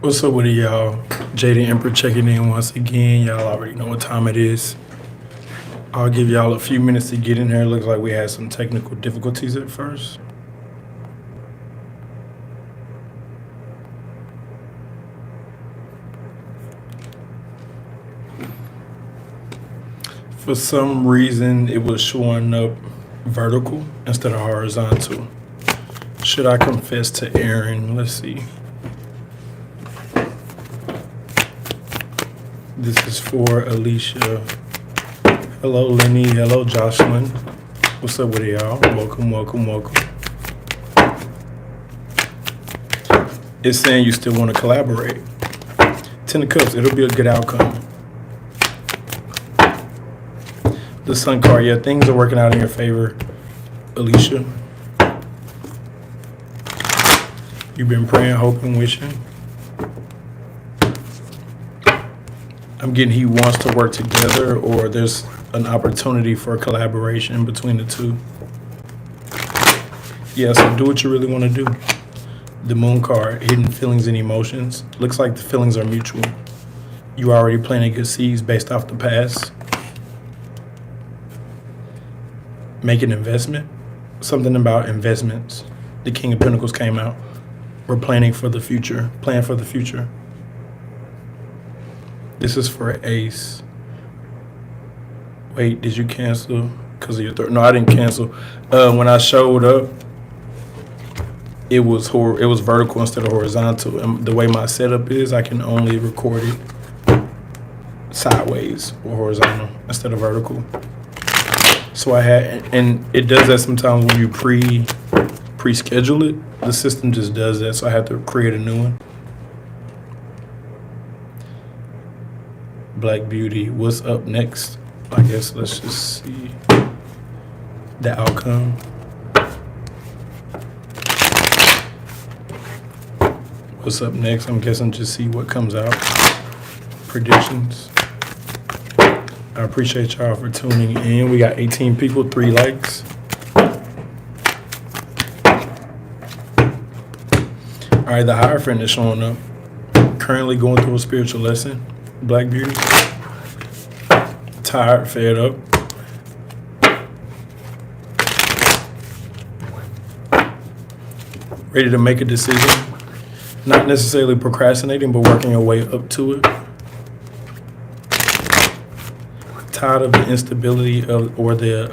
What's up with it, y'all? Jaden Emperor checking in once again. Y'all already know what time it is. I'll give y'all a few minutes to get in here. Looks like we had some technical difficulties at first. For some reason, it was showing up vertical instead of horizontal. Should I confess to Aaron? Let's see. This is for Alicia. Hello, Lenny. Hello, Jocelyn. What's up with y'all? Welcome, welcome, welcome. It's saying you still want to collaborate. 10 of Cups, it'll be a good outcome. The Sun card, yeah, things are working out in your favor, Alicia. You've been praying, hoping, wishing. I'm getting he wants to work together, or there's an opportunity for collaboration between the two. Yeah, so do what you really want to do. The Moon card, hidden feelings and emotions. Looks like the feelings are mutual. You already planting good seeds based off the past. Make an investment. Something about investments. The King of Pentacles came out. We're planning for the future. Plan for the future. This is for Ace. Wait, did you cancel because of your third? No, I didn't cancel. When I showed up, it was vertical instead of horizontal. And the way my setup is, I can only record it sideways or horizontal instead of vertical. So I had, and it does that sometimes when you pre-schedule it. The system just does that, so I have to create a new one. Black Beauty, what's up next? I guess let's just see the outcome. What's up next? I'm guessing just see what comes out. Predictions. I appreciate y'all for tuning in. We got 18 people, 3 likes. All right, the Hierophant is showing up. Currently going through a spiritual lesson. Black Beauty. Tired, fed up. Ready to make a decision. Not necessarily procrastinating, but working your way up to it. Tired of the instability of, or the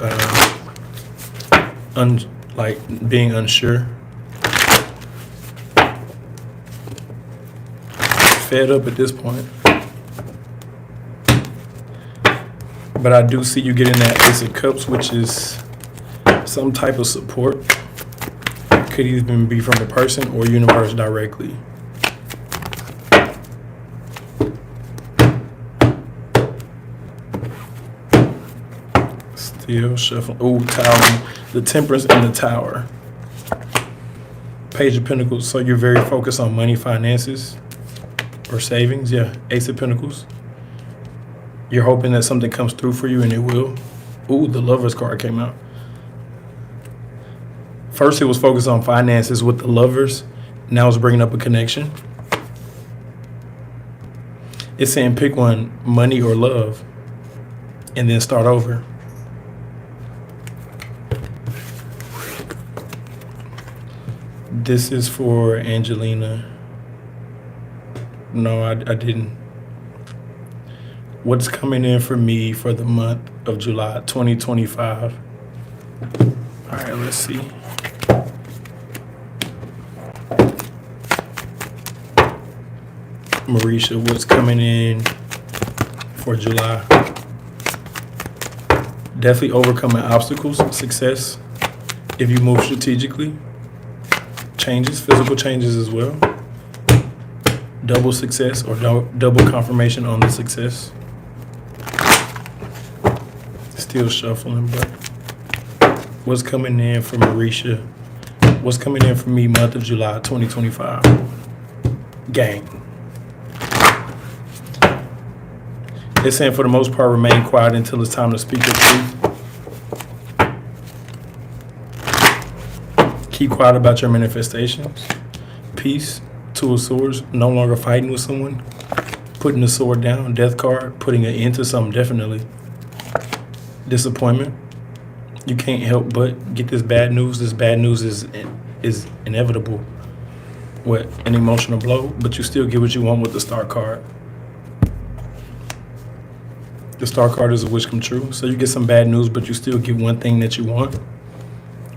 being unsure. Fed up at this point. But I do see you getting that Ace of Cups, which is some type of support. Could even be from a person or universe directly. Still shuffling. Oh, Tower. The Temperance and the Tower. Page of Pentacles. So you're very focused on money, finances, or savings. Yeah, Ace of Pentacles. You're hoping that something comes through for you, and it will. Ooh, the Lovers card came out. First, it was focused on finances with the Lovers. Now it's bringing up a connection. It's saying pick one, money or love, and then start over. This is for Angelina. No, I didn't. What's coming in for me for the month of July 2025? All right, let's see. Marisha, what's coming in for July? Definitely overcoming obstacles, success. If you move strategically, changes, physical changes as well. Double success or double confirmation on the success. Still shuffling, but what's coming in for Marisha? What's coming in for me month of July 2025? Gang. It's saying for the most part, remain quiet until it's time to speak your truth. Keep quiet about your manifestations. Peace. Two of Swords, no longer fighting with someone. Putting the sword down, Death card, putting an end to something, definitely. Disappointment. You can't help but get this bad news. This bad news is inevitable. What? An emotional blow, but you still get what you want with the Star card. The Star card is a wish come true. So you get some bad news, but you still get one thing that you want,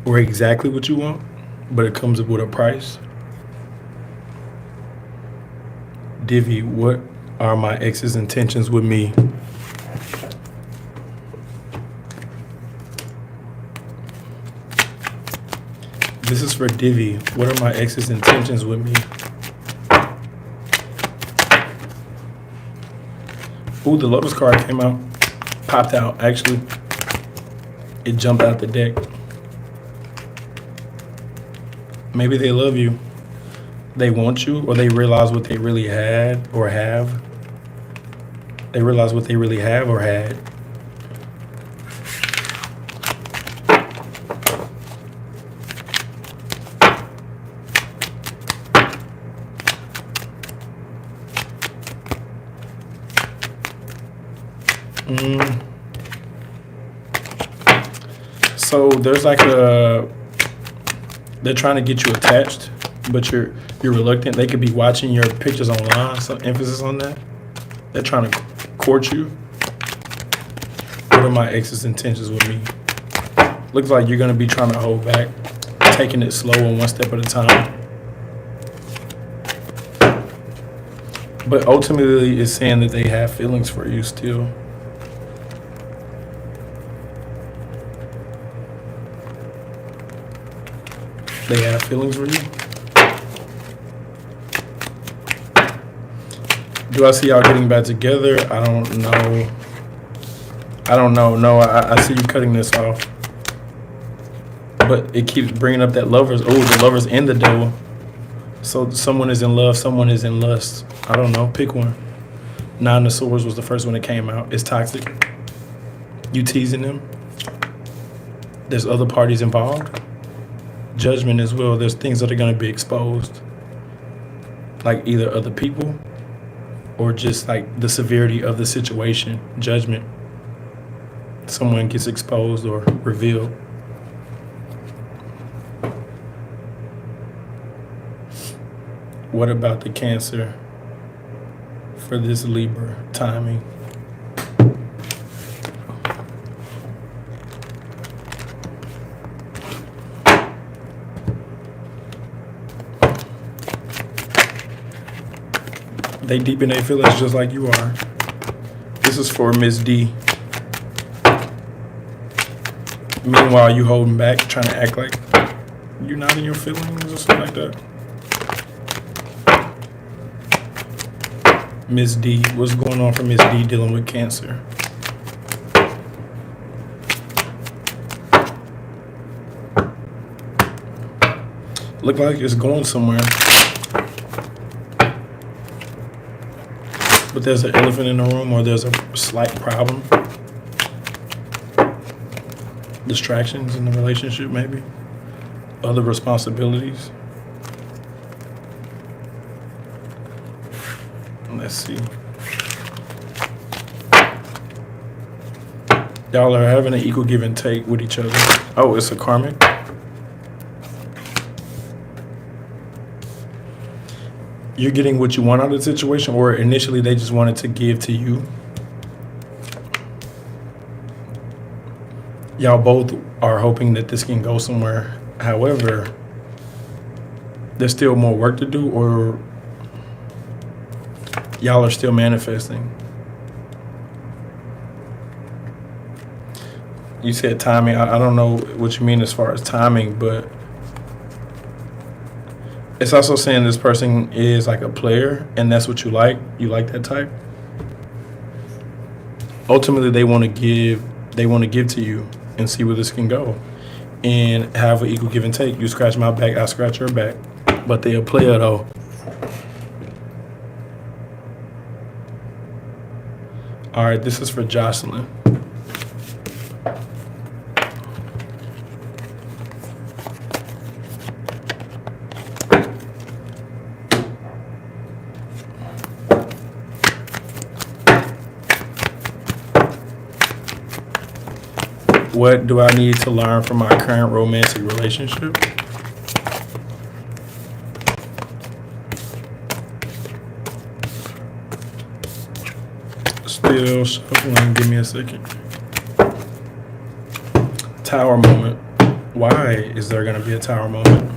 or exactly what you want, but it comes with a price. Divvy, what are my ex's intentions with me? This is for Divvy. What are my ex's intentions with me? Ooh, the Lotus card came out. Popped out, actually. It jumped out the deck. Maybe they love you. They want you, or they realize what they really had or have. They realize what they really have or had. So there's like they're trying to get you attached, but you're reluctant. They could be watching your pictures online, some emphasis on that. They're trying to court you. What are my ex's intentions with me? Looks like you're gonna be trying to hold back, taking it slow and one step at a time. But ultimately it's saying that they have feelings for you still. They have feelings for you. Do I see y'all getting back together? I don't know. No, I see you cutting this off. But it keeps bringing up that lovers. Oh, the lovers and the devil. So someone is in love, someone is in lust. I don't know. Pick one. Nine of Swords was the first one that came out. It's toxic. You teasing them. There's other parties involved. Judgment as well. There's things that are going to be exposed, like either other people or just like the severity of the situation. Judgment. Someone gets exposed or revealed. What about the Cancer for this Libra timing? They deep in their feelings just like you are. This is for Miss D. Meanwhile, you holding back, trying to act like you're not in your feelings or something like that. Miss D, what's going on for Miss D dealing with Cancer? Look like it's going somewhere. But there's an elephant in the room, or there's a slight problem. Distractions in the relationship, maybe. Other responsibilities. Let's see. Y'all are having an equal give and take with each other. Oh, it's a karmic. You're getting what you want out of the situation, or initially they just wanted to give to you. Y'all both are hoping that this can go somewhere. However, there's still more work to do, or y'all are still manifesting. You said timing. I don't know what you mean as far as timing, but it's also saying this person is like a player, and that's what you like. You like that type. Ultimately, they want to give. They want to give to you and see where this can go, and have an equal give and take. You scratch my back, I scratch your back. But they a player though. All right, this is for Jocelyn. What do I need to learn from my current romantic relationship? Still shuffling. Give me a second. Tower moment. Why is there going to be a tower moment?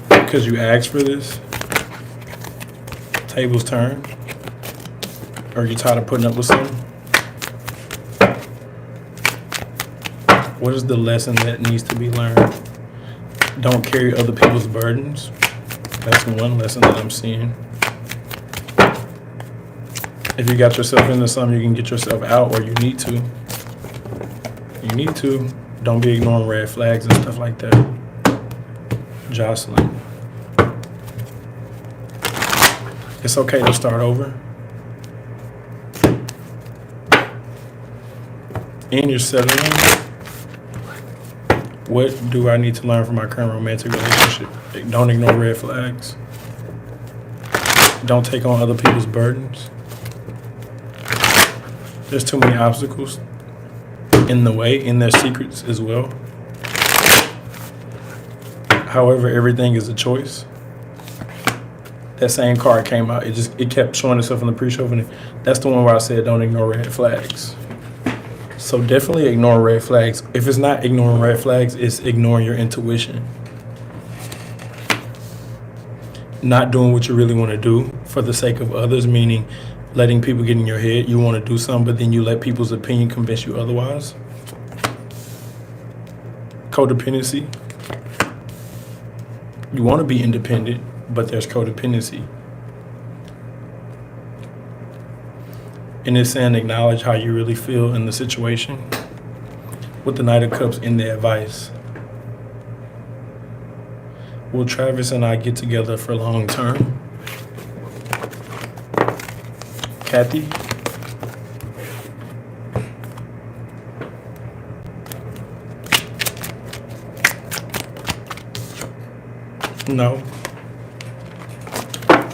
Because you asked for this? Tables turn? Or you tired of putting up with something? What is the lesson that needs to be learned? Don't carry other people's burdens. That's one lesson that I'm seeing. If you got yourself into something, you can get yourself out, or you need to. You need to. Don't be ignoring red flags and stuff like that. Jocelyn. It's okay to start over. And you're settling. What do I need to learn from my current romantic relationship? Don't ignore red flags. Don't take on other people's burdens. There's too many obstacles in the way, in their secrets as well. However, everything is a choice. That same card came out. It kept showing itself in the pre-show, and that's the one where I said don't ignore red flags. So definitely ignore red flags. If it's not ignoring red flags, it's ignoring your intuition. Not doing what you really want to do for the sake of others, meaning letting people get in your head. You want to do something, but then you let people's opinion convince you otherwise. Codependency. You want to be independent, but there's codependency. And it's saying acknowledge how you really feel in the situation. With the Knight of Cups in the advice. Will Travis and I get together for long term? Kathy? No.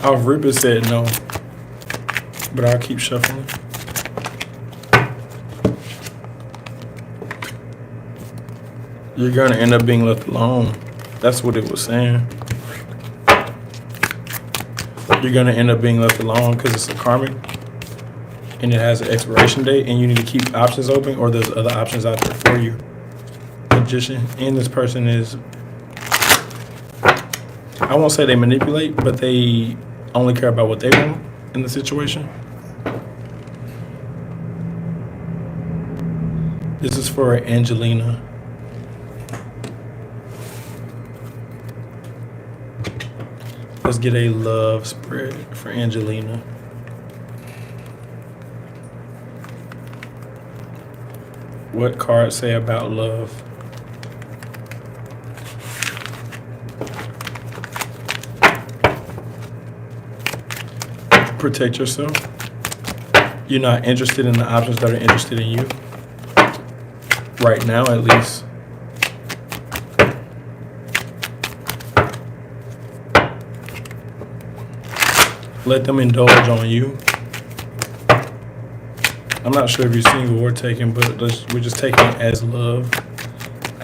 Our Ripper said no, but I'll keep shuffling. You're going to end up being left alone. That's what it was saying. You're going to end up being left alone because it's a karmic and it has an expiration date, and you need to keep options open, or there's other options out there for you. Magician. And this person is, I won't say they manipulate, but they only care about what they want in the situation. This is for Angelina. Let's get a love spread for Angelina. What cards say about love? Protect yourself. You're not interested in the options that are interested in you. Right now, at least. Let them indulge on you. I'm not sure if you're single or taken, but we're just taking it as love.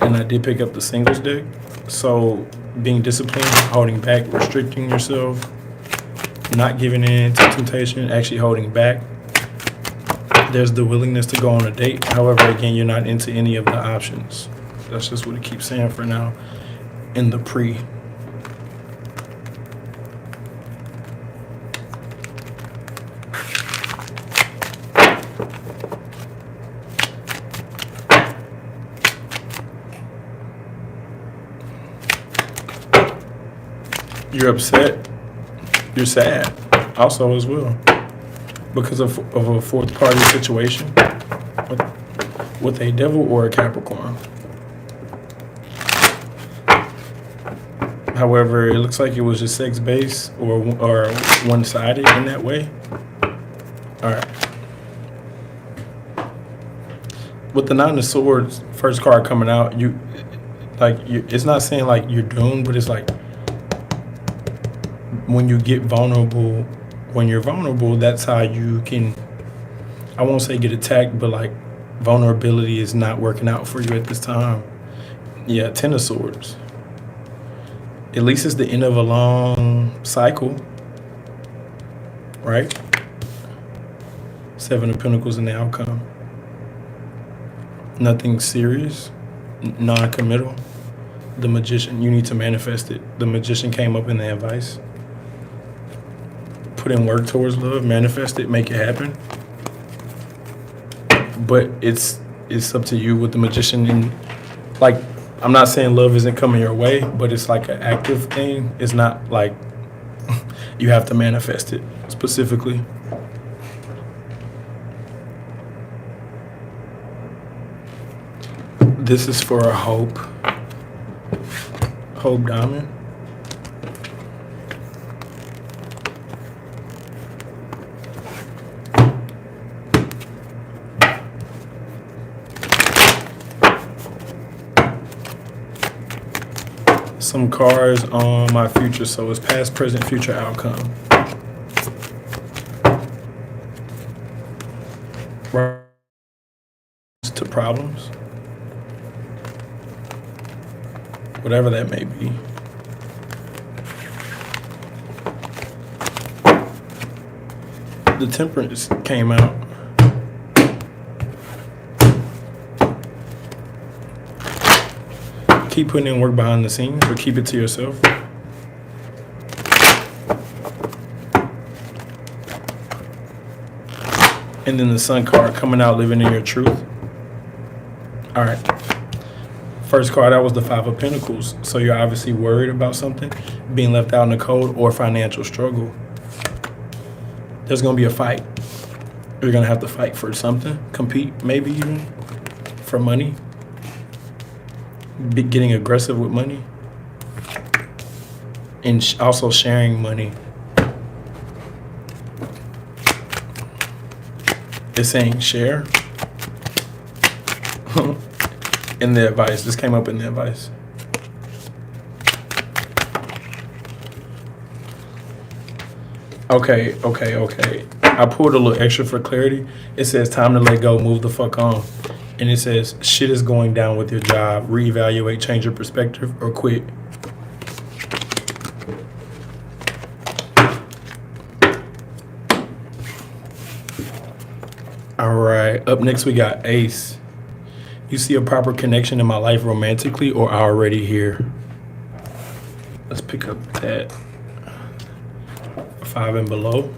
And I did pick up the singles deck. So being disciplined, holding back, restricting yourself, not giving in to temptation, actually holding back. There's the willingness to go on a date. However, again, you're not into any of the options. That's just what it keeps saying for now in the pre. You're upset. You're sad also as well because of a fourth party situation with a devil or a Capricorn. However, it looks like it was just sex based or one-sided in that way. All right. With the Nine of Swords, first card coming out, it's not saying like you're doomed, but it's like when you get vulnerable, when you're vulnerable, that's how you can I won't say get attacked, but like vulnerability is not working out for you at this time. Yeah, Ten of Swords. At least it's the end of a long cycle, right? Seven of Pentacles in the outcome. Nothing serious, non-committal. The Magician, you need to manifest it. The Magician came up in the advice. Put in work towards love, manifest it, make it happen. But it's up to you with the Magician. And like, I'm not saying love isn't coming your way, but it's like an active thing. It's not like you have to manifest it specifically. This is for a hope. Hope diamond. Some cards on my future, so it's past, present, future outcome. To problems, whatever that may be. The Temperance came out. Keep putting in work behind the scenes, or keep it to yourself. And then the Sun card coming out, living in your truth. All right. First card, that was the Five of Pentacles. So you're obviously worried about something, being left out in the cold, or financial struggle. There's going to be a fight. You're going to have to fight for something, compete, maybe even for money. Be getting aggressive with money. And also sharing money. It's saying share. In the advice. This came up in the advice. Okay. I pulled a little extra for clarity. It says time to let go, move the fuck on. And it says shit is going down with your job. Reevaluate, change your perspective, or quit. All right. Up next, we got Ace. You see a proper connection in my life romantically, or already here? Let's pick up that. 5 and below.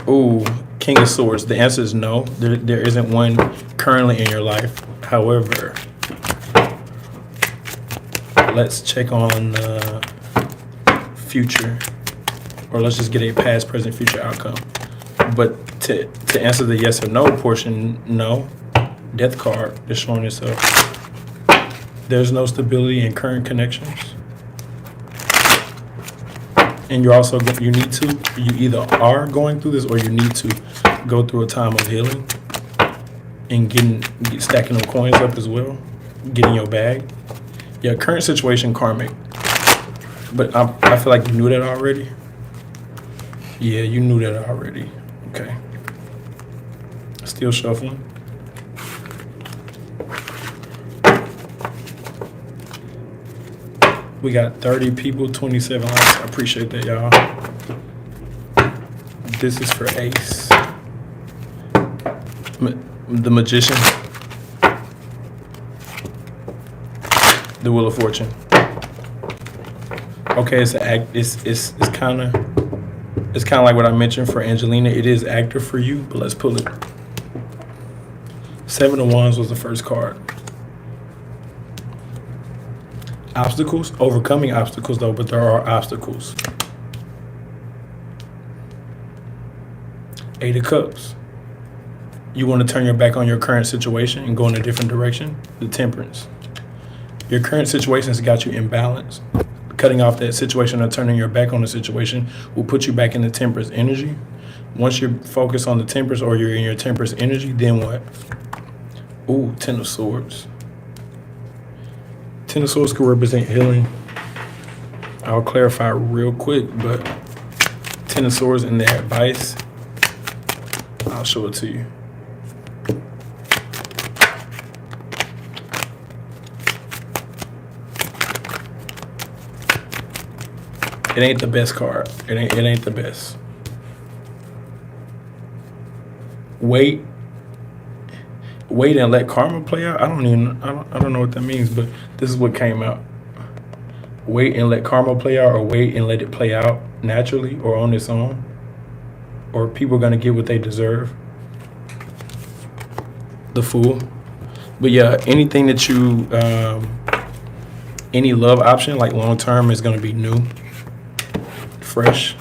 Ooh, King of Swords. The answer is no. There isn't one currently in your life. However, let's check on the future. Or let's just get a past, present, future outcome. But to answer the yes or no portion, no. Death card is showing itself. There's no stability in current connections. And you're also, you either are going through this, or you need to go through a time of healing and stacking them coins up as well, getting your bag. Yeah, current situation karmic. But I feel like you knew that already. Yeah, you knew that already. Okay. Still shuffling. We got 30 people, 27 likes. I appreciate that, y'all. This is for Ace. The Magician. The Wheel of Fortune. Okay, it's kind of like what I mentioned for Angelina. It is active for you, but let's pull it. 7 of Wands was the first card. Obstacles, overcoming obstacles though, but there are obstacles. 8 of Cups. You want to turn your back on your current situation and go in a different direction. The Temperance. Your current situation has got you imbalanced. Cutting off that situation or turning your back on the situation will put you back in the Temperance energy. Once you're focused on the Temperance, or you're in your Temperance energy, then what? Ooh, 10 of Swords. 10 of Swords could represent healing. I'll clarify real quick, but 10 of Swords in their advice I'll show it to you. It ain't the best card. It ain't the best. Wait and let karma play out. I don't know what that means, but this is what came out. Wait and let karma play out, or wait and let it play out naturally or on its own, or people are gonna get what they deserve. The Fool. But yeah, anything that you any love option, like long term, is gonna be new, fresh.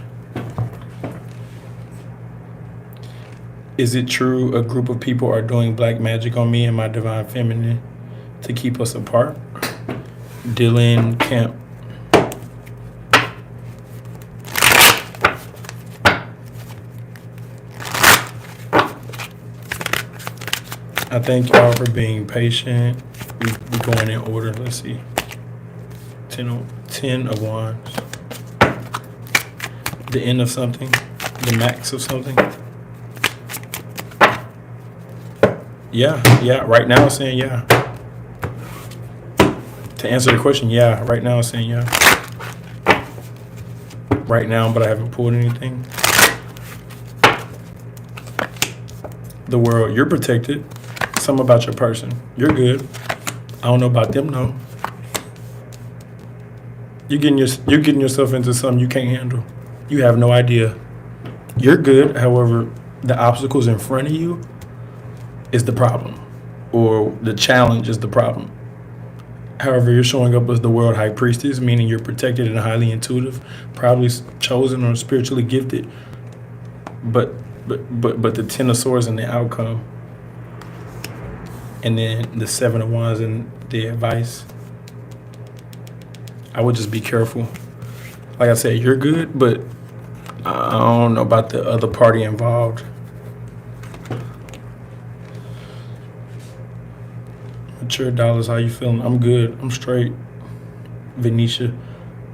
Is it true a group of people are doing black magic on me and my divine feminine to keep us apart? Dylan Camp. I thank y'all for being patient. We're going in order. Let's see. 10 of Wands. The end of something. The max of something. Yeah. Right now it's saying yeah. To answer the question, yeah. Right now it's saying yeah. Right now, but I haven't pulled anything. The World. You're protected. Something about your person. You're good. I don't know about them, though. You're getting yourself into something you can't handle. You have no idea. You're good. However, the obstacles in front of you is the problem, or the challenge is the problem. However, you're showing up as the World High Priestess, meaning you're protected and highly intuitive, probably chosen or spiritually gifted. But the 10 of Swords and the outcome, and then the 7 of Wands and the advice. I would just be careful. Like I said, you're good, but I don't know about the other party involved. Mature Dollars, how you feeling? I'm good. I'm straight. Venetia,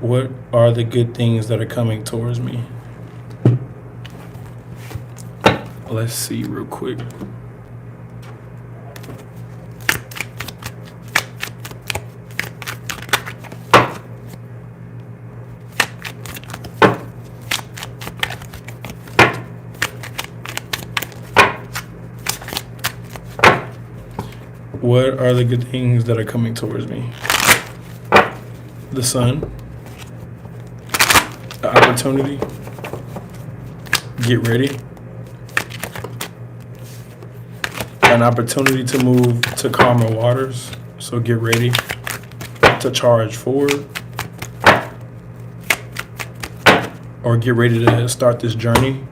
what are the good things that are coming towards me? Let's see real quick. What are the good things that are coming towards me? The Sun. The opportunity. Get ready. An opportunity to move to calmer waters. So get ready to charge forward. Or get ready to start this journey.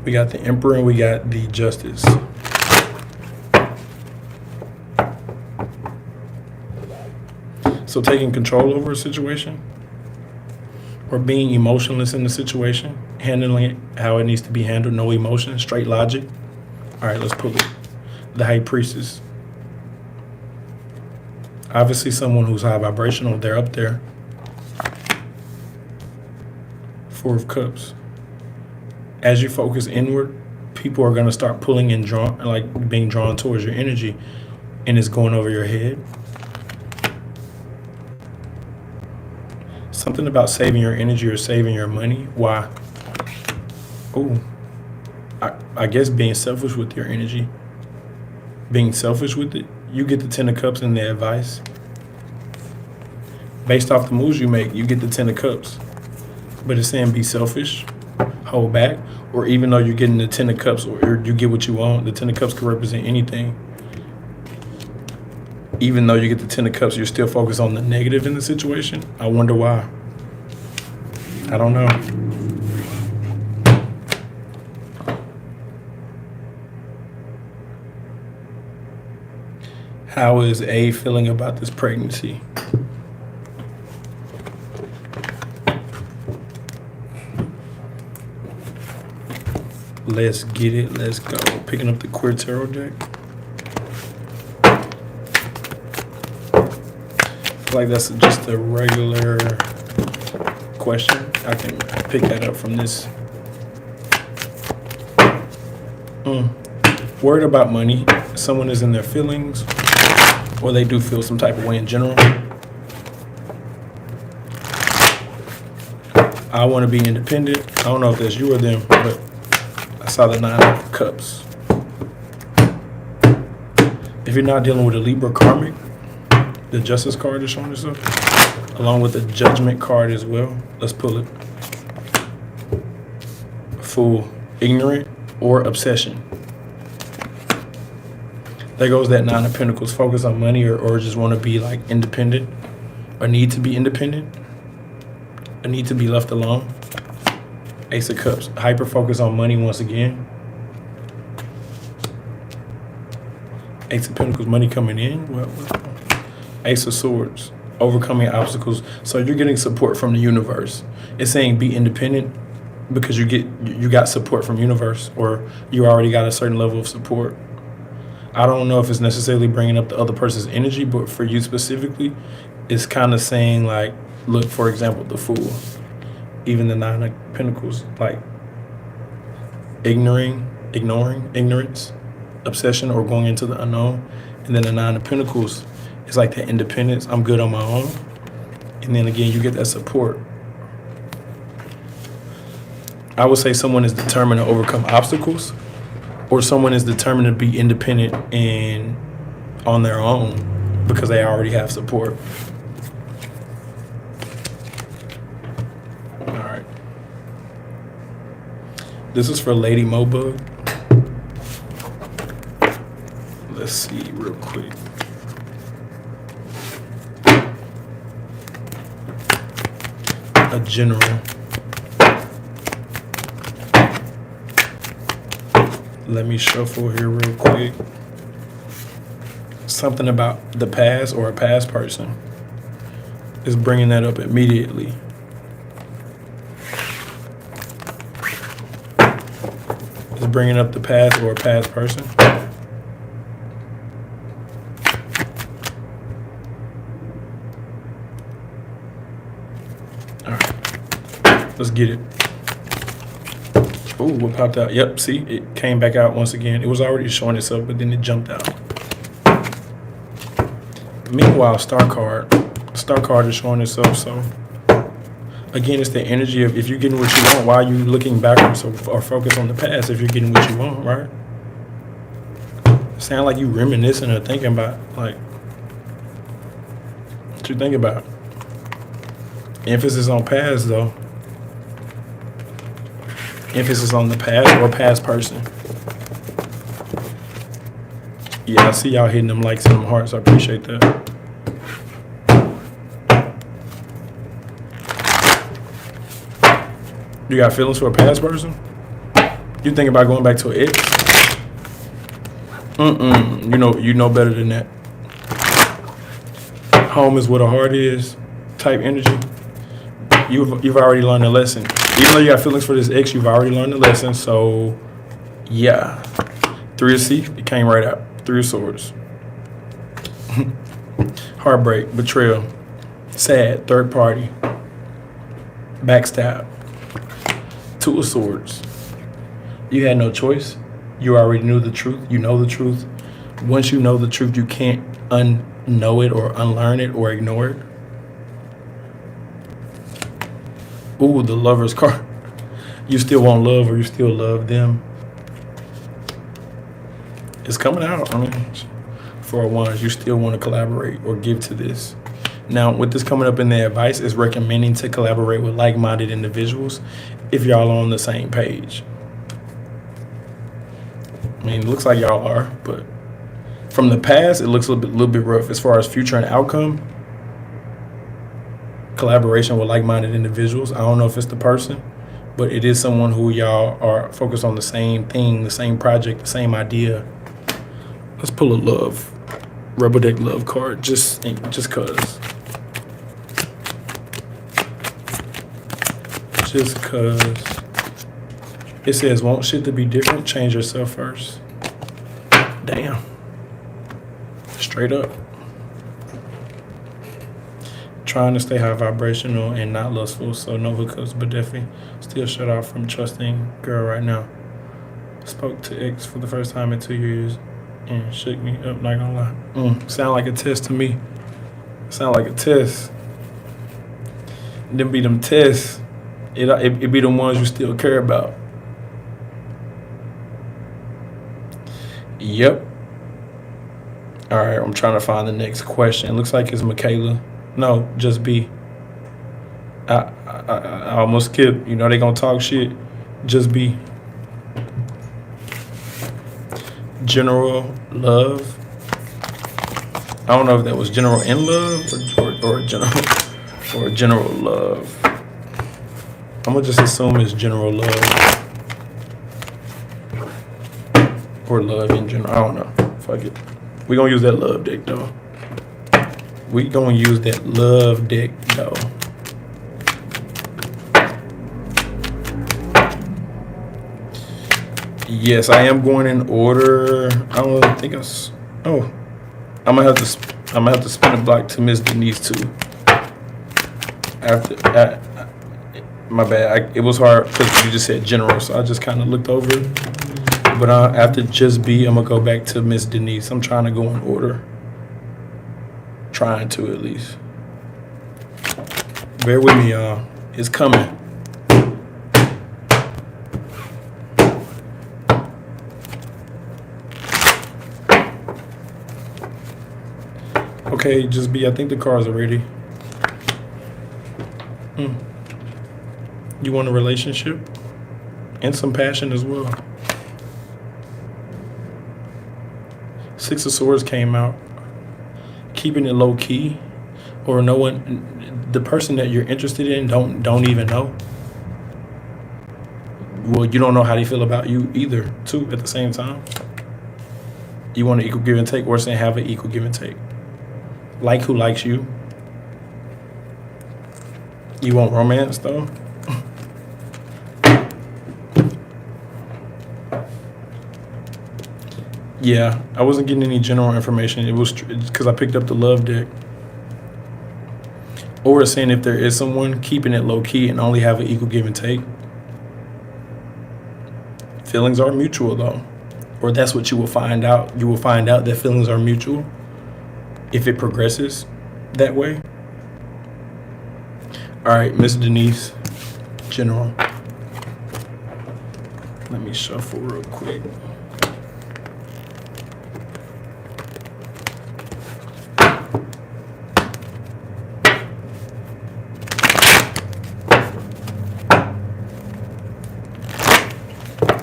We got the Emperor and we got the Justice. So taking control over a situation, or being emotionless in the situation, handling it how it needs to be handled, no emotion, straight logic. All right, let's pull it. The High Priestess. Obviously someone who's high vibrational, they're up there. 4 of Cups. As you focus inward, people are going to start pulling and being drawn towards your energy, and it's going over your head. Something about saving your energy or saving your money. Why? Oh, I guess being selfish with your energy. Being selfish with it. You get the 10 of Cups and the advice. Based off the moves you make, you get the 10 of Cups. But it's saying be selfish. Hold back, or even though you're getting the 10 of Cups, or you get what you want, the 10 of Cups could represent anything. Even though you get the 10 of Cups, you're still focused on the negative in the situation. I wonder why. I don't know. How is A feeling about this pregnancy? Let's get it. Let's go. Picking up the Queer Tarot deck. I feel like that's just a regular question. I can pick that up from this. Worried about money. Someone is in their feelings, or they do feel some type of way in general. I want to be independent. I don't know if that's you or them, but I saw the 9 of Cups. If you're not dealing with a Libra karmic, the Justice card is showing itself, along with the Judgment card as well. Let's pull it. Fool, ignorant, or obsession. There goes that 9 of Pentacles. Focus on money, or just want to be like independent, or need to be independent, or need to be left alone. Ace of Cups. Hyper focus on money once again. Ace of Pentacles, money coming in. Well, Ace of Swords, overcoming obstacles. So you're getting support from the universe. It's saying be independent because you got support from universe, or you already got a certain level of support. I don't know if it's necessarily bringing up the other person's energy, but for you specifically, it's kind of saying like, look, for example, the Fool, even the 9 of Pentacles, like ignoring, ignorance, obsession, or going into the unknown. And then the 9 of Pentacles is like that independence. I'm good on my own. And then again, you get that support. I would say someone is determined to overcome obstacles, or someone is determined to be independent and on their own because they already have support. All right. This is for Lady Mobug. Let's see real quick. A general. Let me shuffle here real quick. Something about the past or a past person is bringing that up immediately. It's bringing up the past or a past person. All right, let's get it. Ooh, what popped out? Yep, see, it came back out once again. It was already showing itself, but then it jumped out. Meanwhile, Star card is showing itself. So again, it's the energy of if you're getting what you want, why are you looking backwards or focus on the past if you're getting what you want, right? Sound like you reminiscing or thinking about, like, what you think about. Emphasis on past, though. Emphasis on the past or past person. Yeah, I see y'all hitting them likes and them hearts. I appreciate that. You got feelings for a past person? You think about going back to an ex? You know better than that. Home is what a heart is. Type energy. You've already learned a lesson. Even though you got feelings for this ex, you've already learned the lesson. So, yeah. 3 of C, it came right out. 3 of Swords. Heartbreak, betrayal, sad, third party, backstab. 2 of Swords. You had no choice. You already knew the truth. You know the truth. Once you know the truth, you can't unknow it or unlearn it or ignore it. Ooh, the Lover's card. You still want love, or you still love them. It's coming out. I mean, 4 of Wands, you still want to collaborate or give to this. Now, with this coming up in the advice, is recommending to collaborate with like-minded individuals if y'all are on the same page. I mean, it looks like y'all are, but from the past, it looks a little bit rough. As far as future and outcome, collaboration with like-minded individuals. I don't know if it's the person, but it is someone who y'all are focused on the same thing, the same project, the same idea. Let's pull a love, Rebel Deck love card, just cause. Just cause. It says, want shit to be different, change yourself first. Damn. Straight up. Trying to stay high vibrational and not lustful, so no hookups, but definitely still shut off from trusting girl right now. Spoke to ex for the first time in 2 years and shook me up, not gonna lie. Sound like a test to me. Sound like a test. Them be them tests. It be the ones you still care about. Yep. All right, I'm trying to find the next question. It looks like it's Michaela. No, just B. I almost skipped. You know they gonna talk shit. Just B. General love. I don't know if that was general in love or general love. I'm gonna just assume it's general love or love in general. I don't know. Fuck it. We gonna use that love deck though. We gonna use that love deck though. Yes, I am going in order. I don't think I'm gonna have to spin a block to Miss Denise too. After my bad, it was hard because you just said general, so I just kind of looked over it. But after just B, I'm gonna go back to Miss Denise. I'm trying to go in order. Trying to at least. Bear with me, y'all. It's coming. Okay, just B. I think the cards are ready. You want a relationship and some passion as well. Six of Swords came out. Keeping it low key, or no one, the person that you're interested in don't even know. Well, you don't know how they feel about you either, too, at the same time. You want an equal give and take, or saying have an equal give and take. Like who likes you. You want romance though? Yeah, I wasn't getting any general information. It was because I picked up the love deck. Or it's saying if there is someone, keeping it low key and only have an equal give and take. Feelings are mutual though. Or that's what you will find out. You will find out that feelings are mutual if it progresses that way. All right, Miss Denise, general. Let me shuffle real quick.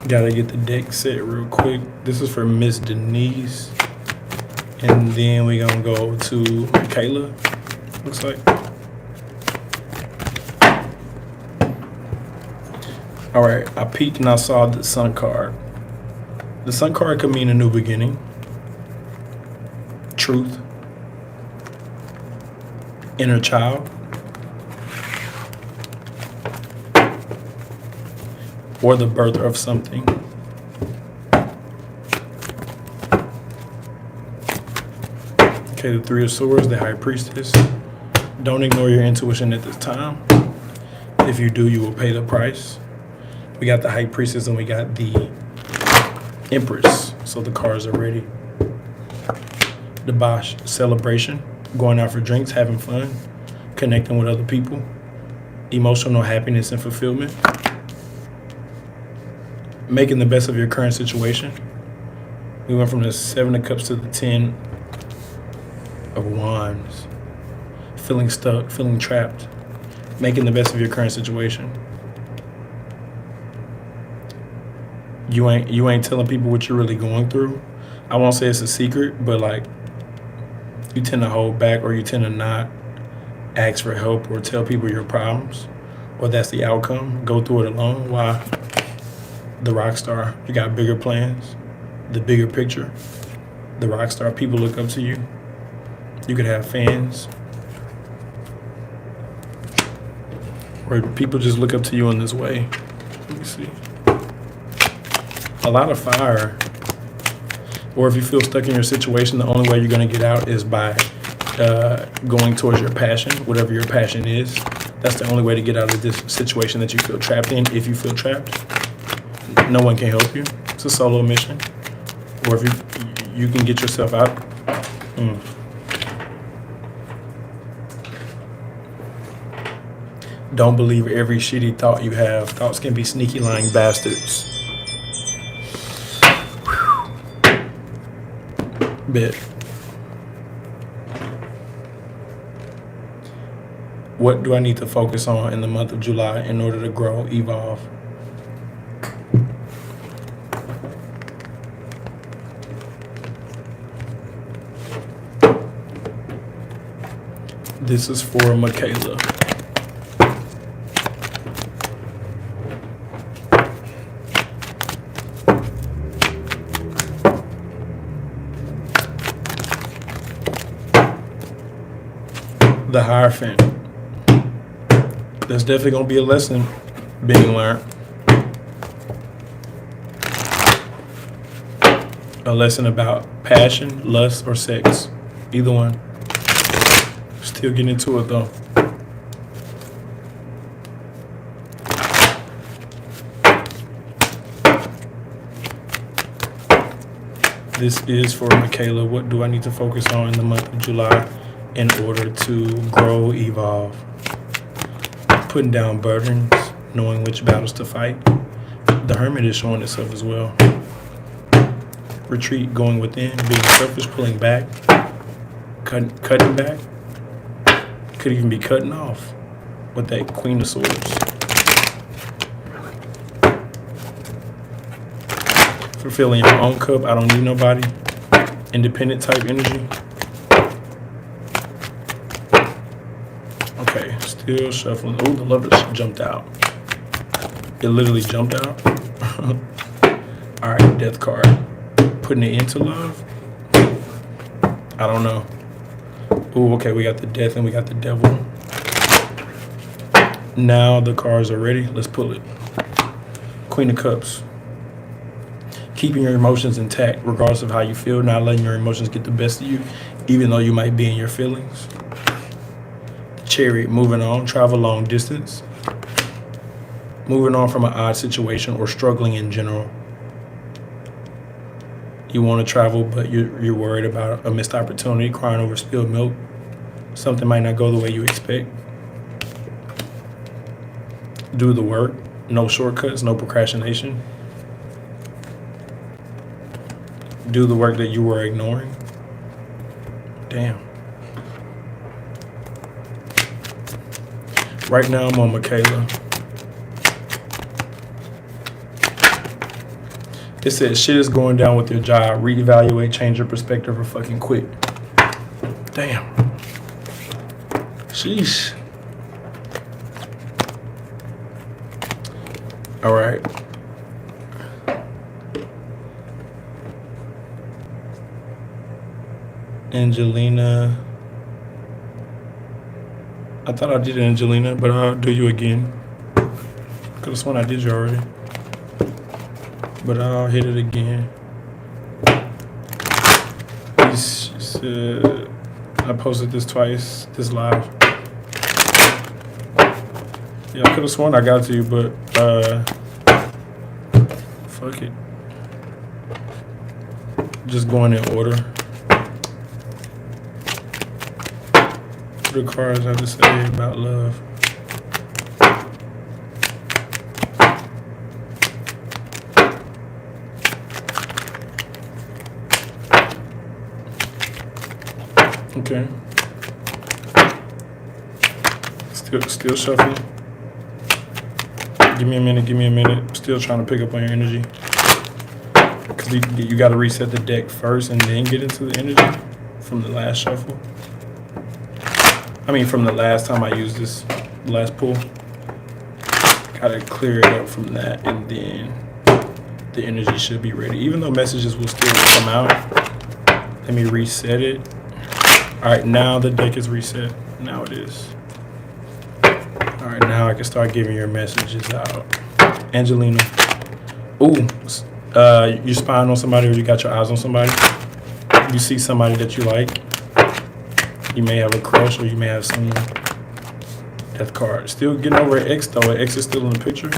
Gotta get the deck set real quick. This is for Miss Denise. And then we gonna go to Michaela, looks like. All right, I peeked and I saw the Sun card. The Sun card could mean a new beginning, truth, inner child, or the birth of something. Okay, the Three of Swords, the High Priestess. Don't ignore your intuition at this time. If you do, you will pay the price. We got the High Priestess and we got the Empress. So the cards are ready. The Bosch, celebration, going out for drinks, having fun, connecting with other people, emotional happiness and fulfillment, making the best of your current situation. We went from the Seven of Cups to the Ten of Wands. Feeling stuck, feeling trapped, making the best of your current situation. You ain't telling people what you're really going through. I won't say it's a secret, but like you tend to hold back, or you tend to not ask for help or tell people your problems, or that's the outcome. Go through it alone. Why? The rock star. You got bigger plans, the bigger picture. The rock star. People look up to you. You could have fans, or people just look up to you in this way. Let me see. A lot of fire. Or if you feel stuck in your situation, the only way you're going to get out is by going towards your passion, whatever your passion is. That's the only way to get out of this situation that you feel trapped in. If you feel trapped, no one can help you. It's a solo mission. Or if you can get yourself out. Don't believe every shitty thought you have. Thoughts can be sneaky, lying bastards. Bet. What do I need to focus on in the month of July in order to grow, evolve? This is for Michaela. The Hierophant. There's definitely going to be a lesson being learned. A lesson about passion, lust, or sex. Either one. Still getting into it though. This is for Michaela. What do I need to focus on in the month of July in order to grow, evolve? Putting down burdens, knowing which battles to fight. The Hermit is showing itself as well. Retreat, going within, being selfish, pulling back, cutting back. Could even be cutting off with that Queen of Swords. Fulfilling your own cup. I don't need nobody. Independent type energy. Okay, still shuffling. Oh, the Lovers jumped out. It literally jumped out. All right, Death card. Putting it into love. I don't know. Ooh, okay, we got the Death and we got the Devil. Now the cards are ready. Let's pull it. Queen of Cups. Keeping your emotions intact regardless of how you feel. Not letting your emotions get the best of you, even though you might be in your feelings. Chariot, moving on. Travel long distance. Moving on from an odd situation or struggling in general. You want to travel, but you're worried about a missed opportunity, crying over spilled milk. Something might not go the way you expect. Do the work. No shortcuts, no procrastination. Do the work that you were ignoring. Damn. Right now, I'm on Michaela. It says shit is going down with your job. Reevaluate, change your perspective, or fucking quit. Damn. Sheesh. All right. Angelina. I thought I did Angelina, but I'll do you again. Could have sworn I did you already. But I'll hit it again. She said, I posted this twice, this live. Yeah, I could have sworn I got to you, but fuck it. Just going in order. What do the cards have to say about love? Okay. Still shuffling. Give me a minute. Still trying to pick up on your energy. Because you got to reset the deck first and then get into the energy from the last shuffle. I mean, from the last time I used this last pull. Got to clear it up from that and then the energy should be ready. Even though messages will still come out. Let me reset it. All right, now the deck is reset. Now it is. All right, now I can start giving your messages out. Angelina. Ooh, you spying on somebody or you got your eyes on somebody? You see somebody that you like. You may have a crush, or you may have someone. Death card. Still getting over an ex, though. An ex is still in the picture.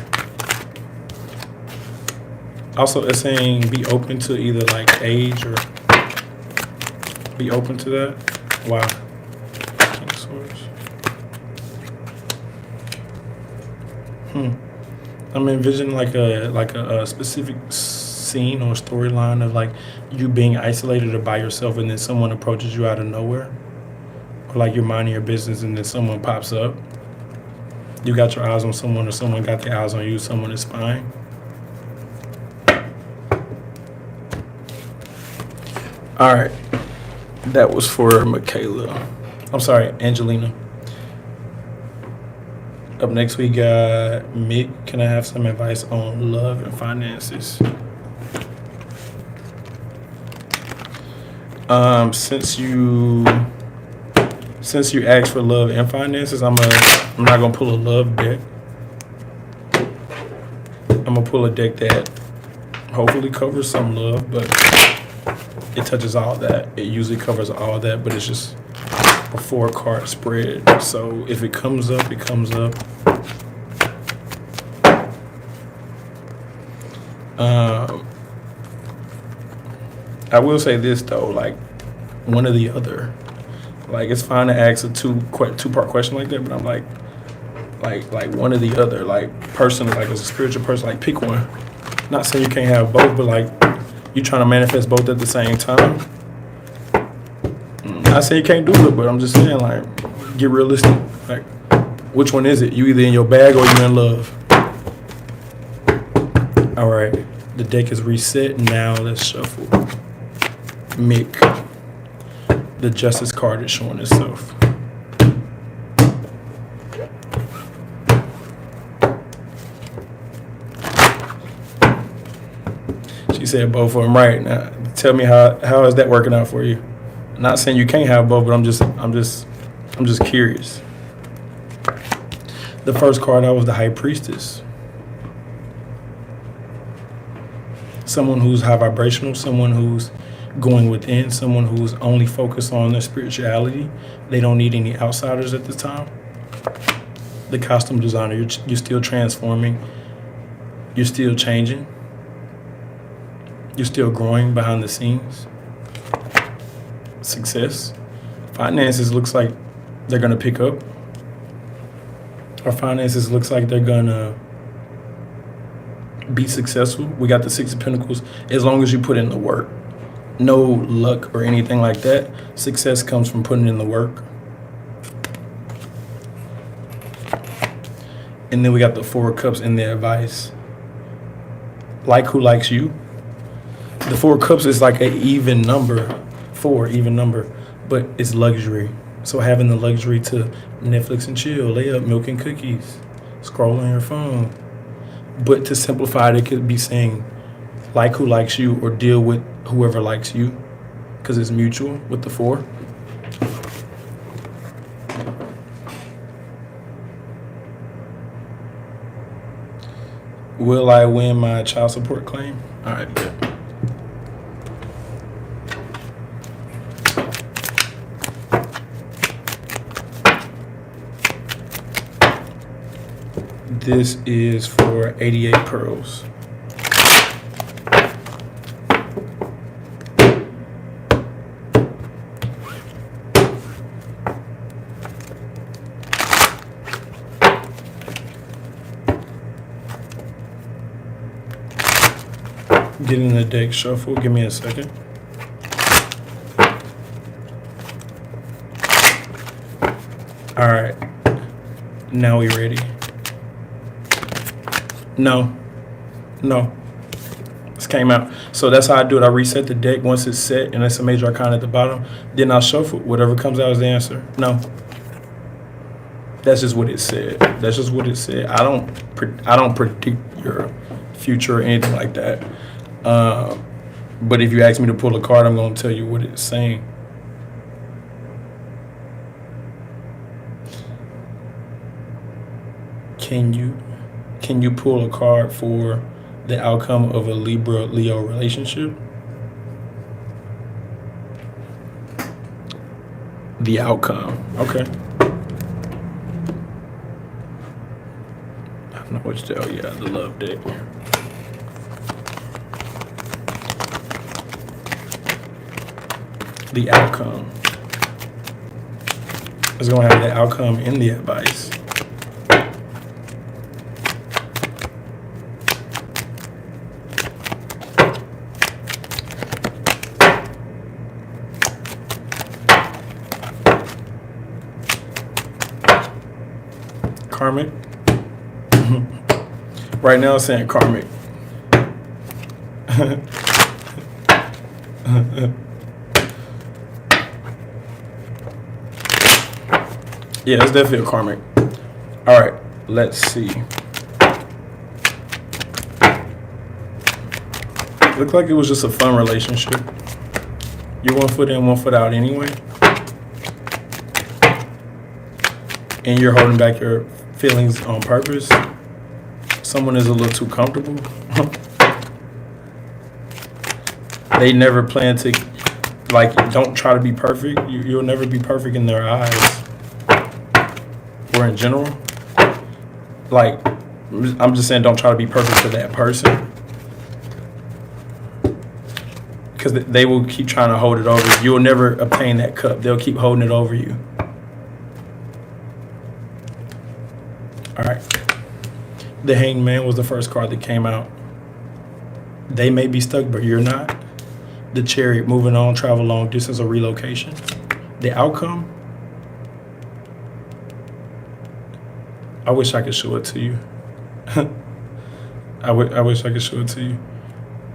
Also, it's saying be open to either like age or be open to that. Wow. King of Swords. I'm envisioning like a specific scene or storyline of like you being isolated or by yourself, and then someone approaches you out of nowhere, or like you're minding your business and then someone pops up. You got your eyes on someone, or someone got their eyes on you. Someone is spying. All right, that was for Michaela. I'm sorry, Angelina. Up next, we got Mick. Can I have some advice on love and finances? Since you asked for love and finances, I'm not gonna pull a love deck. I'm gonna pull a deck that hopefully covers some love, but it touches all that. It usually covers all that, but it's just a 4-card spread. So if it comes up, it comes up. I will say this though, like one or the other. Like it's fine to ask a two-part question like that, but I'm like one or the other. Like personally, like as a spiritual person, like pick one. Not saying you can't have both, but like you trying to manifest both at the same time. Not saying you can't do it, but I'm just saying like get realistic. Like which one is it? You either in your bag or you in love. All right, the deck is reset. Now let's shuffle. Mick. The Justice card is showing itself. She said both of them right. Now tell me how is that working out for you? I'm not saying you can't have both, but I'm just curious. The first card out was the High Priestess. Someone who's high vibrational, someone who's going within, someone who's only focused on their spirituality. They don't need any outsiders at the time. The costume designer, you're still transforming. You're still changing. You're still growing behind the scenes. Success. Finances looks like they're going to pick up. Our finances looks like they're going to be successful. We got the Six of Pentacles. As long as you put in the work. No luck or anything like that. Success comes from putting in the work. And then we got the Four of Cups and the advice. Like who likes you. The Four of Cups is like an even number. 4, even number. But it's luxury. So having the luxury to Netflix and chill, lay up milk and cookies, scroll on your phone. But to simplify it, it could be saying like who likes you or deal with whoever likes you, because it's mutual with the 4. Will I win my child support claim? All right, good. This is for 88 pearls. Getting the deck shuffle. Give me a second. All right. Now we ready. No. This came out. So that's how I do it. I reset the deck once it's set, and it's a major arcana at the bottom. Then I'll shuffle. Whatever comes out is the answer. No. That's just what it said. That's just what it said. I don't predict your future or anything like that. But if you ask me to pull a card, I'm going to tell you what it's saying. Can you pull a card for the outcome of a Libra-Leo relationship? The outcome. Okay. I don't know which day. Oh yeah, the love deck. The outcome. It's going to have the outcome in the advice. Karmic. Right now it's saying karmic. Yeah, it's definitely a karmic. All right, let's see. Looked like it was just a fun relationship. You're 1 foot in, 1 foot out anyway. And you're holding back your feelings on purpose. Someone is a little too comfortable. They never plan to, like, don't try to be perfect. You'll never be perfect in their eyes. Or in general. Like, I'm just saying don't try to be perfect for that person. Because they will keep trying to hold it over you. You'll never obtain that cup. They'll keep holding it over you. All right. The Hanged Man was the first card that came out. They may be stuck, but you're not. The Chariot, moving on, travel long distance or relocation. The outcome, I wish I could show it to you. I wish I could show it to you.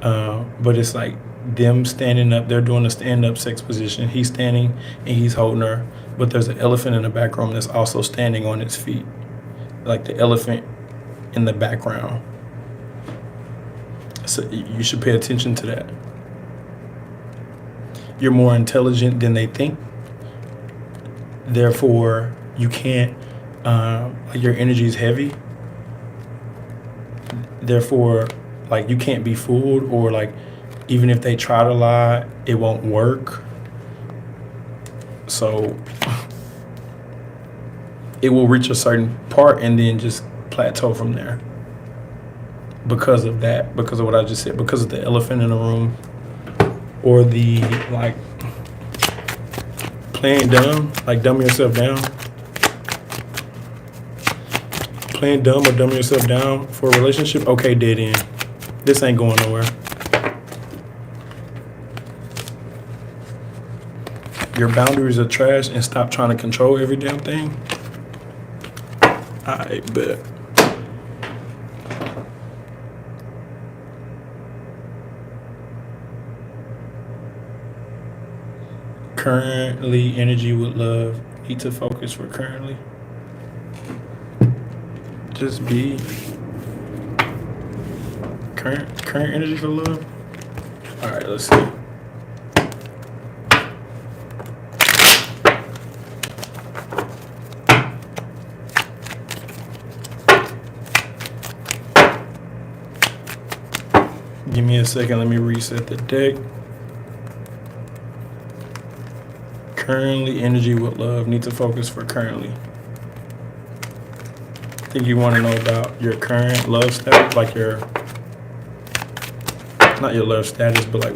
But it's like them standing up. They're doing a stand-up sex position. He's standing and he's holding her. But there's an elephant in the background that's also standing on its feet. Like the elephant in the background. So you should pay attention to that. You're more intelligent than they think. Therefore, you can't, like your energy is heavy. Therefore, like you can't be fooled, or like even if they try to lie, it won't work. So it will reach a certain part and then just plateau from there. Because of that, because of what I just said, because of the elephant in the room, or the like playing dumb, like dumb yourself down. Playing dumb or dumb yourself down for a relationship, okay, dead end. This ain't going nowhere. Your boundaries are trash and stop trying to control every damn thing. I bet. Currently, energy with love. Need to focus for currently. Just be. Current energy for love. All right, let's see. Give me a second. Let me reset the deck. Currently, energy with love. Need to focus for currently. I think you want to know about your current love status, like your, not your love status, but like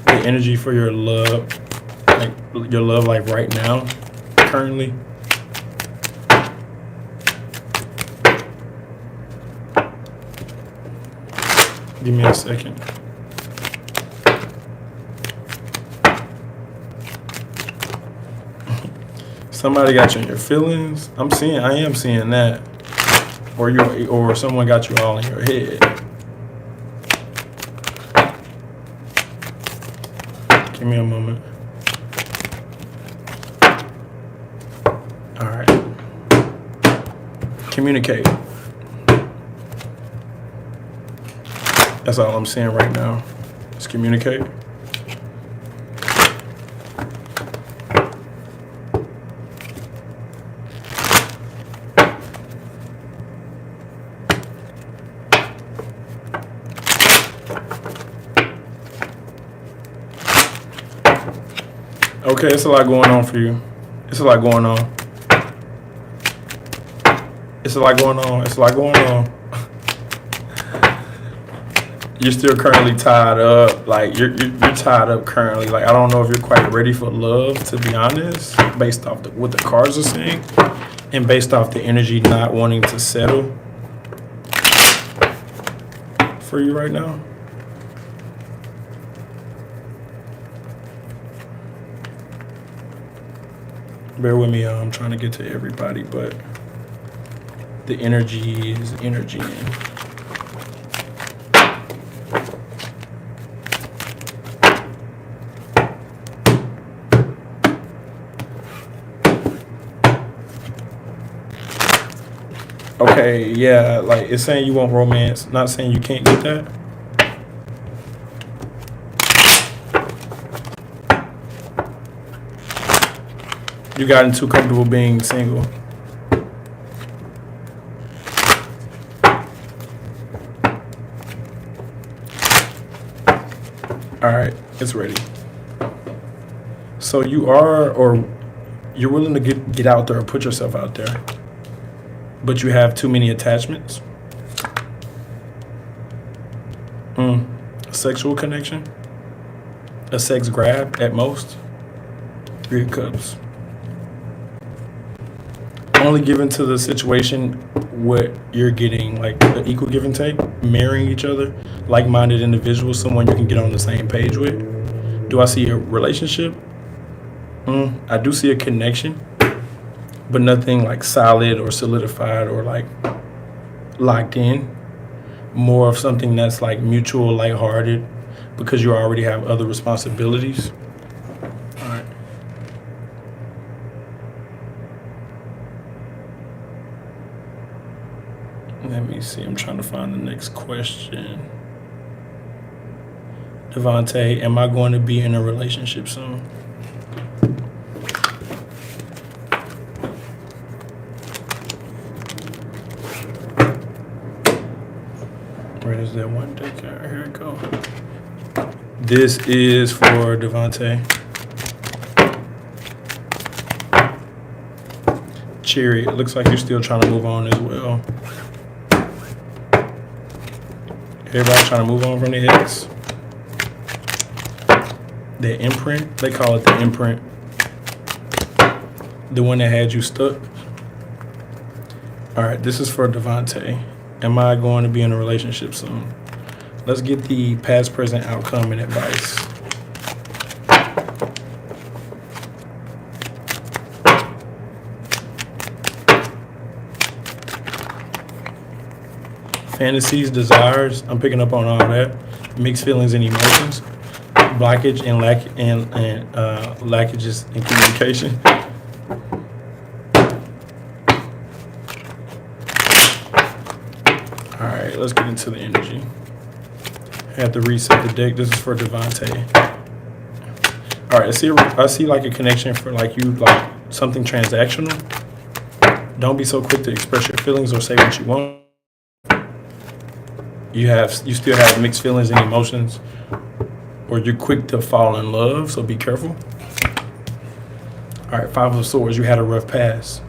the energy for your love, like your love life right now, currently. Give me a second. Somebody got you in your feelings. I am seeing that. Or someone got you all in your head. Give me a moment. All right. Communicate. That's all I'm seeing right now. Just communicate. Okay, it's a lot going on for you. It's a lot going on. It's a lot going on. It's a lot going on. You're still currently tied up. Like you're tied up currently. Like I don't know if you're quite ready for love, to be honest, based off what the cards are saying, and based off the energy not wanting to settle for you right now. Bear with me, I'm trying to get to everybody, but the energy is energy. Okay, yeah, like it's saying you want romance, not saying you can't get that. You gotten too comfortable being single. All right, it's ready. So you are, or you're willing to get out there or put yourself out there, but you have too many attachments. A sexual connection, a sex grab at most. 3 of Cups. Only given to the situation what you're getting, like the equal give and take, marrying each other, like-minded individuals, someone you can get on the same page with. Do I see a relationship? I do see a connection, but nothing like solid or solidified or like locked in. More of something that's like mutual, lighthearted, because you already have other responsibilities. All right. Let me see. I'm trying to find the next question. Devontae, am I going to be in a relationship soon? Where is that one deck at? Here we go. This is for Devontae. Cherry, it looks like you're still trying to move on as well. Everybody trying to move on from the ex. The imprint, they call it the imprint. The one that had you stuck. All right, this is for Devontae. Am I going to be in a relationship soon? Let's get the past, present outcome and advice. Fantasies, desires, I'm picking up on all that. Mixed feelings and emotions. Blockage and lackages in communication. All right, let's get into the energy. I have to reset the deck. This is for Devontae. All right, I see like a connection for like you, like something transactional. Don't be so quick to express your feelings or say what you want. You still have mixed feelings and emotions, or you're quick to fall in love, so be careful. All right, 5 of Swords, you had a rough past,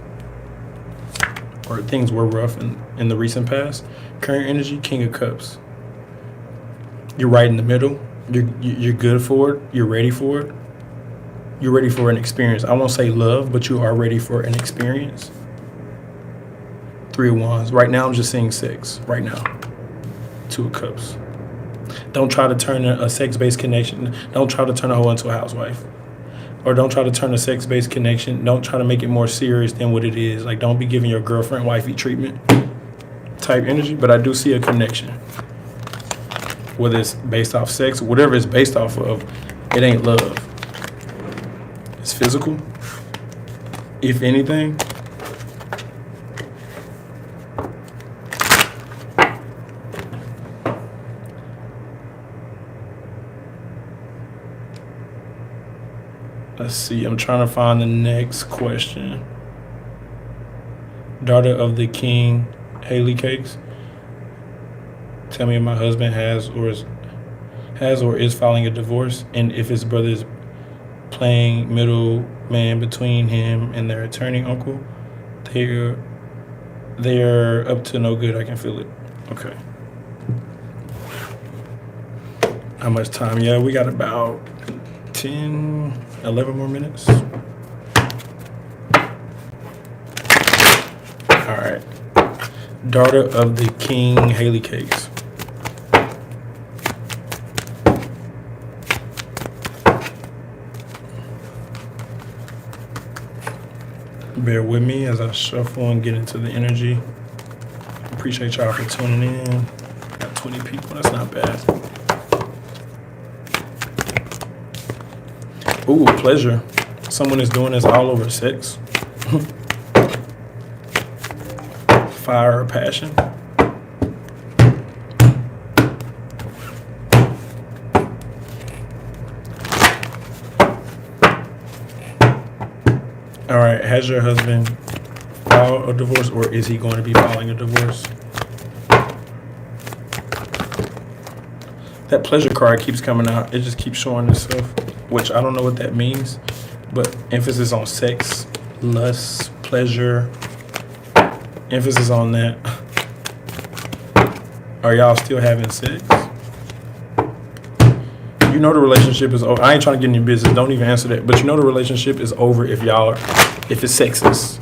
or things were rough in the recent past. Current energy, King of Cups. You're right in the middle. You're good for it. You're ready for it. You're ready for an experience. I won't say love, but you are ready for an experience. 3 of Wands. Right now, I'm just seeing sex. Right now. 2 of Cups. Don't try to turn a sex-based connection. Don't try to turn a hoe into a housewife. Or don't try to turn a sex-based connection. Don't try to make it more serious than what it is. Like, don't be giving your girlfriend wifey treatment type energy. But I do see a connection. Whether it's based off sex, whatever it's based off of, it ain't love. It's physical, if anything. Let's see, I'm trying to find the next question. Daughter of the King, Haley Cakes. Tell me if my husband has or is filing a divorce, and if his brother is playing middleman between him and their attorney uncle. They're up to no good. I can feel it. Okay. How much time? Yeah, we got about 10, 11 more minutes. All right. Daughter of the King, Haley Cakes. Bear with me as I shuffle and get into the energy. Appreciate y'all for tuning in. Got 20 people. That's not bad. Ooh, pleasure. Someone is doing this all over sex. Fire or passion. All right, has your husband filed a divorce, or is he going to be filing a divorce? That pleasure card keeps coming out. It just keeps showing itself, which I don't know what that means, but emphasis on sex, lust, pleasure, emphasis on that. Are y'all still having sex? You know the relationship is over. I ain't trying to get in your business. Don't even answer that. But you know the relationship is over if it's sexist.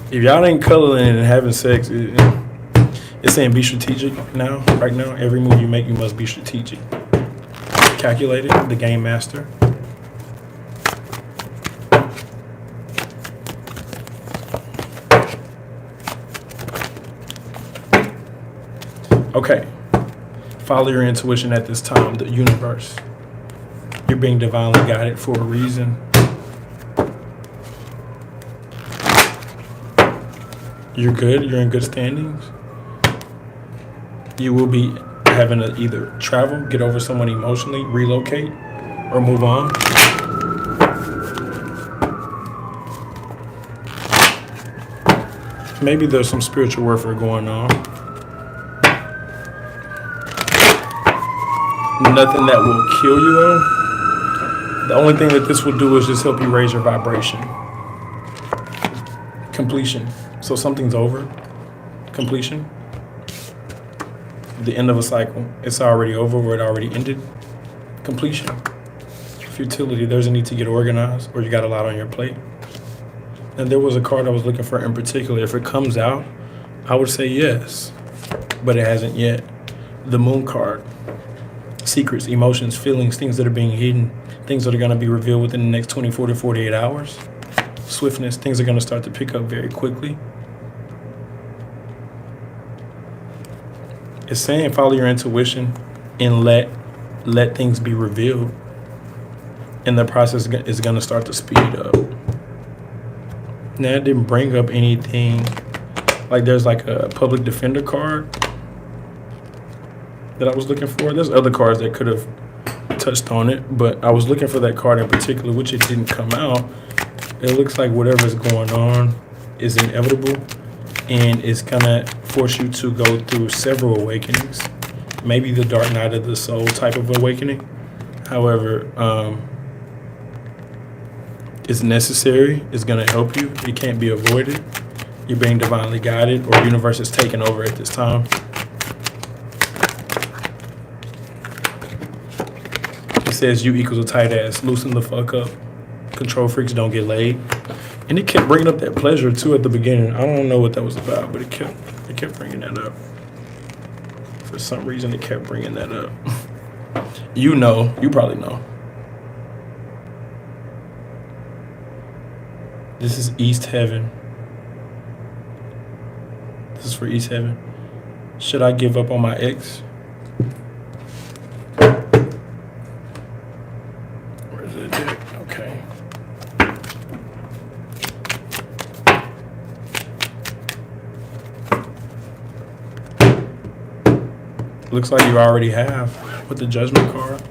If y'all ain't cuddling and having sex, it's saying be strategic now. Right now, every move you make, you must be strategic. Calculated, the game master. Okay. Follow your intuition at this time, the universe. You're being divinely guided for a reason. You're good. You're in good standings. You will be having to either travel, get over someone emotionally, relocate, or move on. Maybe there's some spiritual warfare going on. Nothing that will kill you though. The only thing that this will do is just help you raise your vibration. Completion. So something's over. Completion. The end of a cycle. It's already over or it already ended. Completion. Futility. There's a need to get organized, or you got a lot on your plate. And there was a card I was looking for in particular. If it comes out, I would say yes, but it hasn't yet. The Moon card. Secrets, emotions, feelings, things that are being hidden, things that are going to be revealed within the next 24 to 48 hours. Swiftness, things are going to start to pick up very quickly. It's saying follow your intuition and let things be revealed. And the process is going to start to speed up. Now, it didn't bring up anything. Like there's like a public defender card that I was looking for. There's other cards that could have touched on it, but I was looking for that card in particular, which it didn't come out. It looks like whatever's going on is inevitable, and it's gonna force you to go through several awakenings. Maybe the dark night of the soul type of awakening. However, it's necessary. It's gonna help you. It can't be avoided. You're being divinely guided, or universe is taking over at this time. It says you equals a tight ass. Loosen the fuck up. Control freaks don't get laid. And it kept bringing up that pleasure too at the beginning. I don't know what that was about, but it kept bringing that up. For some reason, it kept bringing that up. You probably know. This is East Heaven. This is for East Heaven. Should I give up on my ex? Where's the deck? Okay. Looks like you already have with the Judgment card.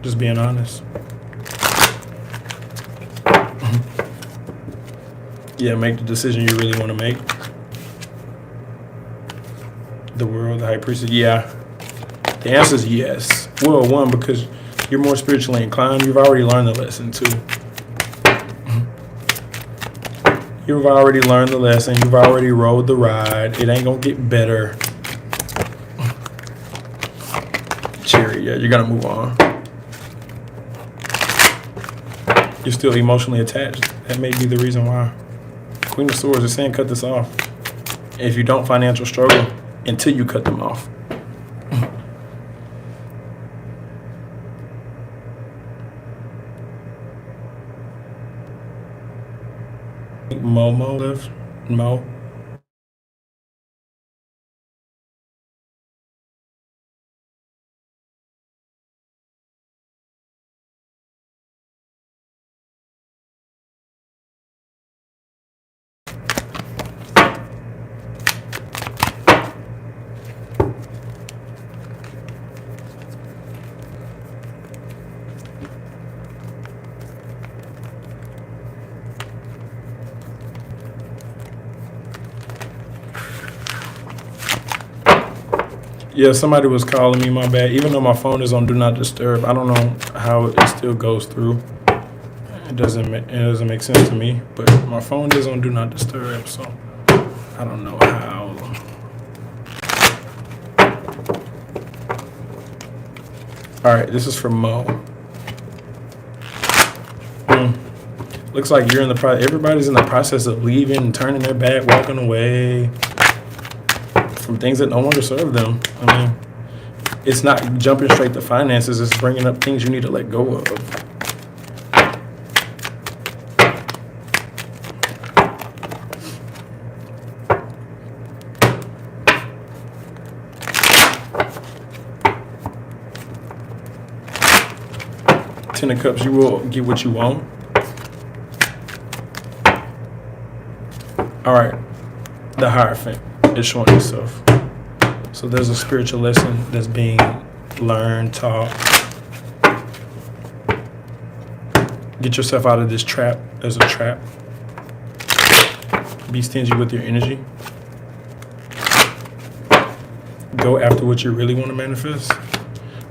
Just being honest. Yeah, make the decision you really want to make. The World, the High Priestess. Yeah. The answer is yes. Well, one, because You're more spiritually inclined. You've already learned the lesson too. You've already learned the lesson. You've already rode the ride. It ain't gonna get better. Chariot, you're gonna move on. You're still emotionally attached. That may be the reason why. Queen of Swords is saying cut this off. If you don't, financial struggle until you cut them off. Momo left. Mo. Yeah, somebody was calling me, my bad. Even though my phone is on Do Not Disturb, I don't know how it still goes through. It doesn't make sense to me, but my phone is on Do Not Disturb, so I don't know how. All right, this is for Mo. Looks like you're in the process. Everybody's in the process of leaving, turning their back, walking away from things that no longer serve them. I mean, it's not jumping straight to finances. It's bringing up things you need to let go of. Ten of Cups, you will get what you want. All right, the Hierophant is showing itself. So there's a spiritual lesson that's being learned, taught. Get yourself out of this trap. There's a trap. Be stingy with your energy. Go after what you really want to manifest.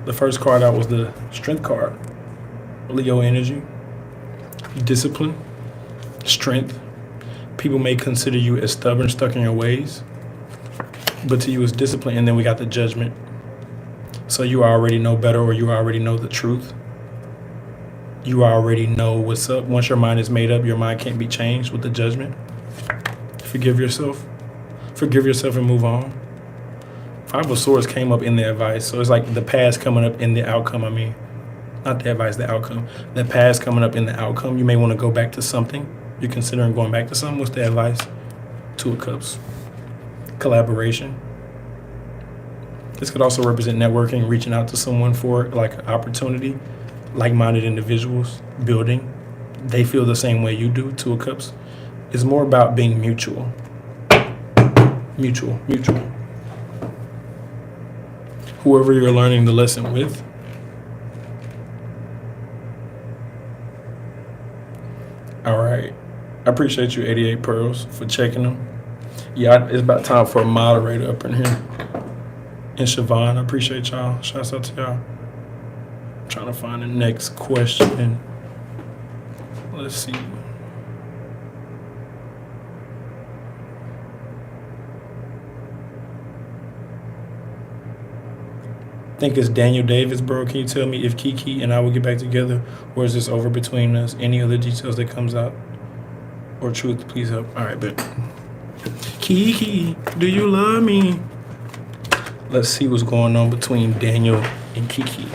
The first card out was the Strength card. Leo energy. Discipline. Strength. People may consider you as stubborn, stuck in your ways, but to you it's discipline. And then we got the Judgment. So you already know better, or you already know the truth. You already know what's up. Once your mind is made up, your mind can't be changed with the Judgment. Forgive yourself. Forgive yourself and move on. Five of Swords came up in the advice. So it's like the past coming up in the outcome. I mean, not the advice, the outcome. The past coming up in the outcome. You may want to go back to something. You're considering going back to something. What's the advice? Two of Cups. Collaboration. This could also represent networking, reaching out to someone for like an opportunity, like-minded individuals, building. They feel the same way you do. Two of Cups. It's more about being mutual. Mutual. Whoever you're learning the lesson with. All right. I appreciate you, 88 Pearls, for checking them. Yeah, it's about time for a moderator up in here. And Siobhan, I appreciate y'all. Shouts out to y'all. I'm trying to find the next question. Let's see. I think it's Daniel Davis, bro. Can you tell me if Kiki and I will get back together, or is this over between us? Any other details that comes out? Or truth, please help. All right, bet. Kiki, do you love me? Let's see what's going on between Daniel and Kiki.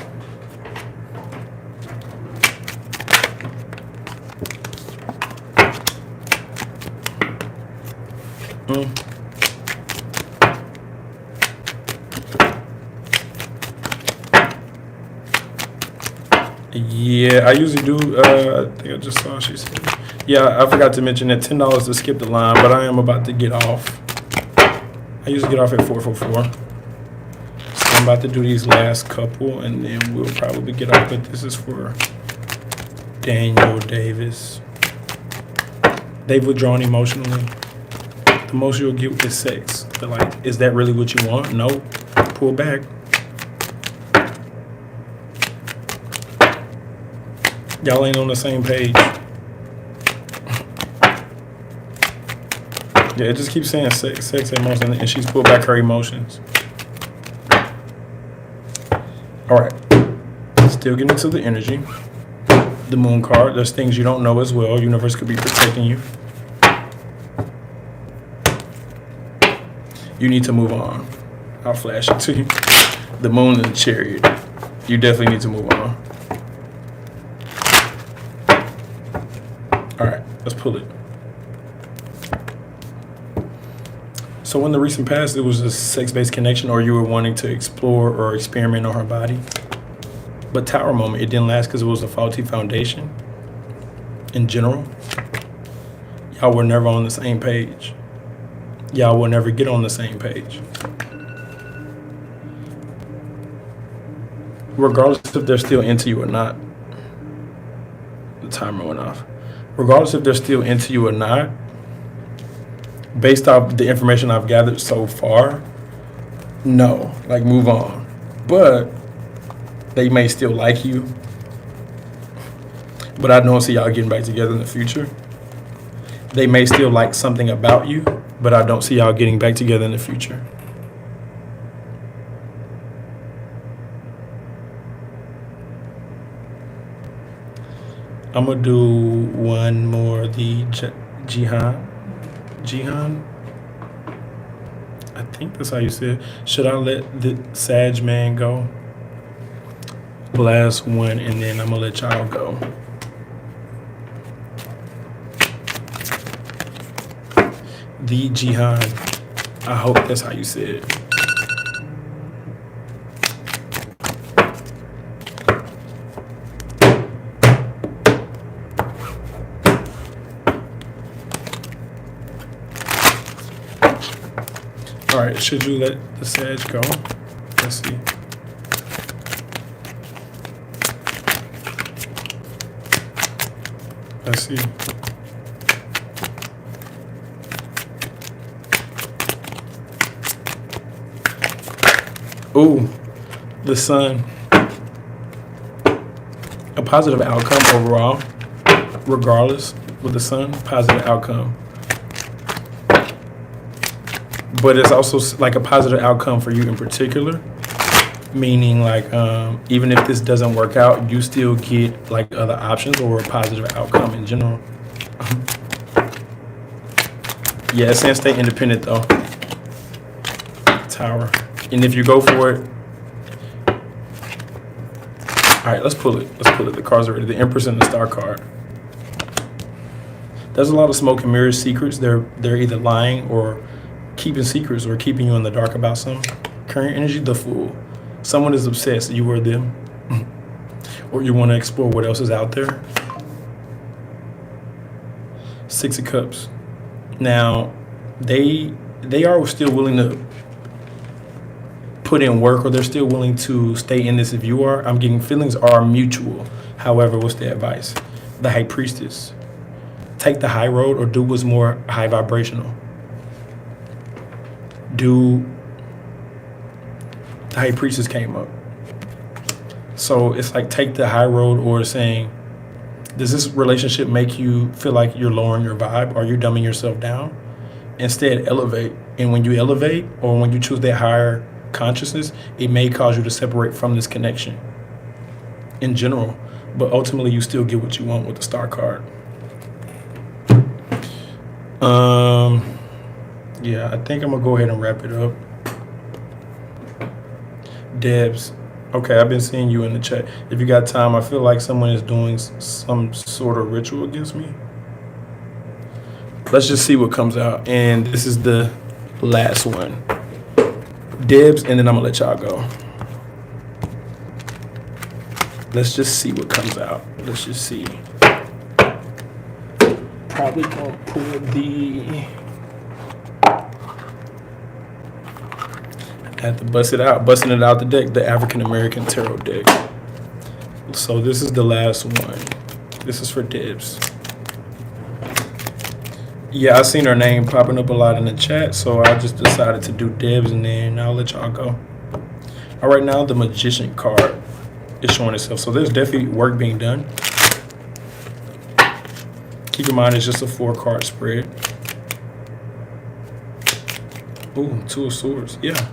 Yeah, I usually do. I think I just saw she said. Yeah, I forgot to mention that $10 to skip the line, but I am about to get off. I usually get off at 4:44. So I'm about to do these last couple, and then we'll probably get off. But this is for Daniel Davis. They've withdrawn emotionally. The most you'll get is sex. But like, is that really what you want? No. Pull back. Y'all ain't on the same page. Yeah, it just keeps saying sex emotion, and she's pulled back her emotions. All right. Still getting into the energy. The moon card. There's things you don't know as well. Universe could be protecting you. You need to move on. I'll flash it to you. The moon and the chariot. You definitely need to move on. All right, let's pull it. So in the recent past, it was a sex-based connection, or you were wanting to explore or experiment on her body. But Tower moment, it didn't last because it was a faulty foundation. In general, y'all were never on the same page. Y'all will never get on the same page. Regardless if they're still into you or not. The timer went off. Regardless if they're still into you or not, based off the information I've gathered so far, no, like move on. But they may still like you. But I don't see y'all getting back together in the future. They may still like something about you, but I don't see y'all getting back together in the future. I'm gonna do one more, the Jihan. I think that's how you say it. Should I let the Sag man go? Last one, and then I'm gonna let y'all go. The Jihan. I hope that's how you say it. All right, should you let the Sag go? Let's see. Let's see. Ooh, the Sun. A positive outcome overall, regardless with the Sun, positive outcome. But it's also like a positive outcome for you in particular, meaning like even if this doesn't work out, you still get like other options or a positive outcome in general. Yeah, it's saying stay independent though. Tower. And if you go for it, all right, let's pull it. Let's pull it. The cards are ready. The Empress and the Star card. There's a lot of smoke and mirrors, secrets. They're either lying or keeping secrets or keeping you in the dark about something. Current energy, the Fool. Someone is obsessed, you or them. Or you want to explore what else is out there. Six of Cups. Now, they are still willing to put in work, or they're still willing to stay in this if you are. I'm getting feelings are mutual. However, what's the advice? The High Priestess. Take the high road or do what's more high vibrational. The High Priestess came up. So it's like take the high road, or saying, does this relationship make you feel like you're lowering your vibe? Are you dumbing yourself down? Instead, elevate. And when you elevate, or when you choose that higher consciousness, it may cause you to separate from this connection in general. But ultimately, you still get what you want with the Star card. Yeah, I think I'm gonna go ahead and wrap it up. Debs, okay, I've been seeing you in the chat. If you got time, I feel like someone is doing some sort of ritual against me. Let's just see what comes out. And this is the last one. Debs, and then I'm gonna let y'all go. Let's just see what comes out. Let's just see. Probably gonna pull the... I had to busting it out the deck, the African American Tarot deck. So this is the last one. This is for Debs. Yeah, I seen her name popping up a lot in the chat, so I just decided to do Debs, and then I'll let y'all go. All right, now the Magician card is showing itself. So there's definitely work being done. Keep in mind it's just a 4-card spread. Ooh, 2 of Swords. Yeah.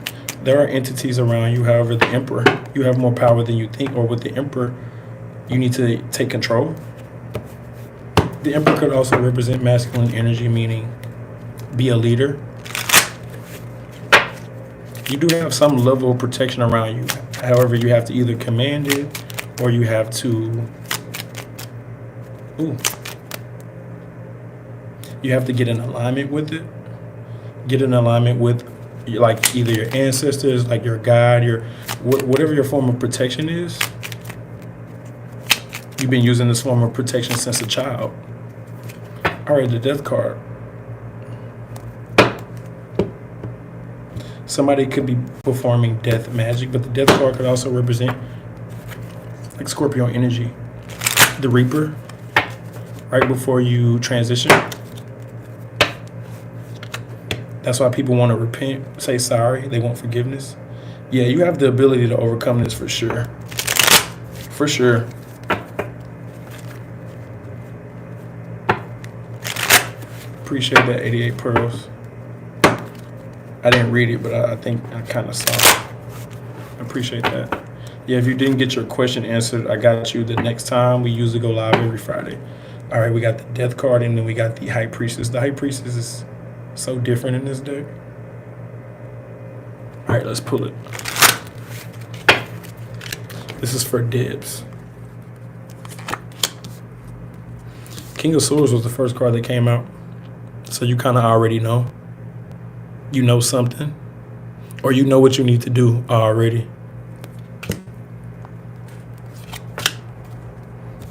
There are entities around you. However, the Emperor, you have more power than you think, or with the Emperor, you need to take control. The Emperor could also represent masculine energy, meaning be a leader. You do have some level of protection around you. However, you have to either command it or you have to, you have to get in alignment with it. Get in alignment with like either your ancestors, like your God, your whatever your form of protection is. You've been using this form of protection since a child. All right, the Death card. Somebody could be performing death magic, but the Death card could also represent like Scorpio energy. The Reaper, right before you transition. That's why people want to repent, say sorry, they want forgiveness. Yeah, you have the ability to overcome this for sure. For sure. Appreciate that 88 pearls. I didn't read it, but I think I kind of saw it. I appreciate that. Yeah, if you didn't get your question answered, I got you the next time. We usually go live every Friday. All right, we got the Death card, and then we got the High Priestess. The High Priestess is so different in this deck. All right, let's pull it. This is for Dibs. King of Swords was the first card that came out. So you kind of already know. You know something. Or you know what you need to do already.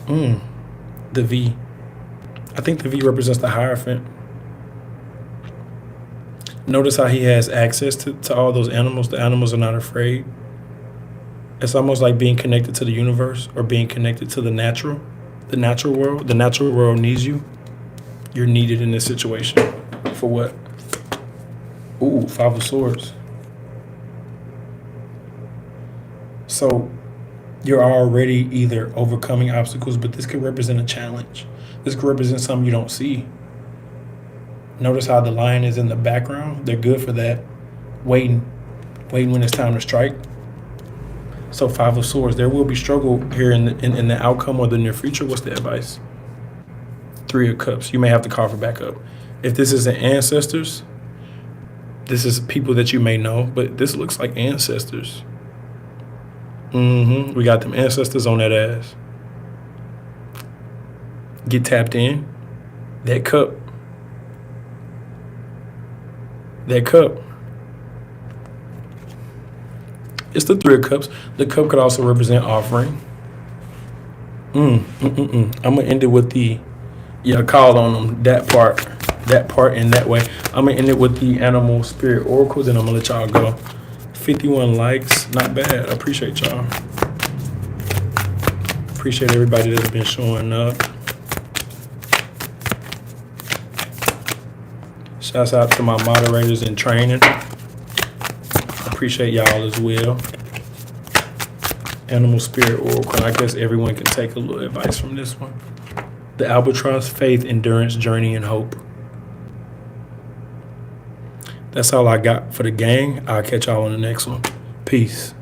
The V. I think the V represents the Hierophant. Notice how he has access to all those animals. The animals are not afraid. It's almost like being connected to the universe or being connected to the natural world. The natural world needs you. You're needed in this situation. For what? Ooh, 5 of Swords. So you're already either overcoming obstacles, but this could represent a challenge. This could represent something you don't see. Notice how the lion is in the background. They're good for that. Waiting when it's time to strike. So 5 of Swords. There will be struggle here in the outcome or the near future. What's the advice? 3 of Cups. You may have to call for backup. If this isn't ancestors, this is people that you may know, but this looks like ancestors. We got them ancestors on that ass. Get tapped in. That cup. That cup. It's the 3 of Cups. The cup could also represent offering. I'm going to end it with the, call on them, that part and that way. I'm going to end it with the Animal Spirit Oracle, then I'm going to let y'all go. 51 likes, not bad. I appreciate y'all. Appreciate everybody that's been showing up. Shouts out to my moderators in training. Appreciate y'all as well. Animal Spirit Oracle. I guess everyone can take a little advice from this one. The Albatross, Faith, Endurance, Journey, and Hope. That's all I got for the gang. I'll catch y'all on the next one. Peace.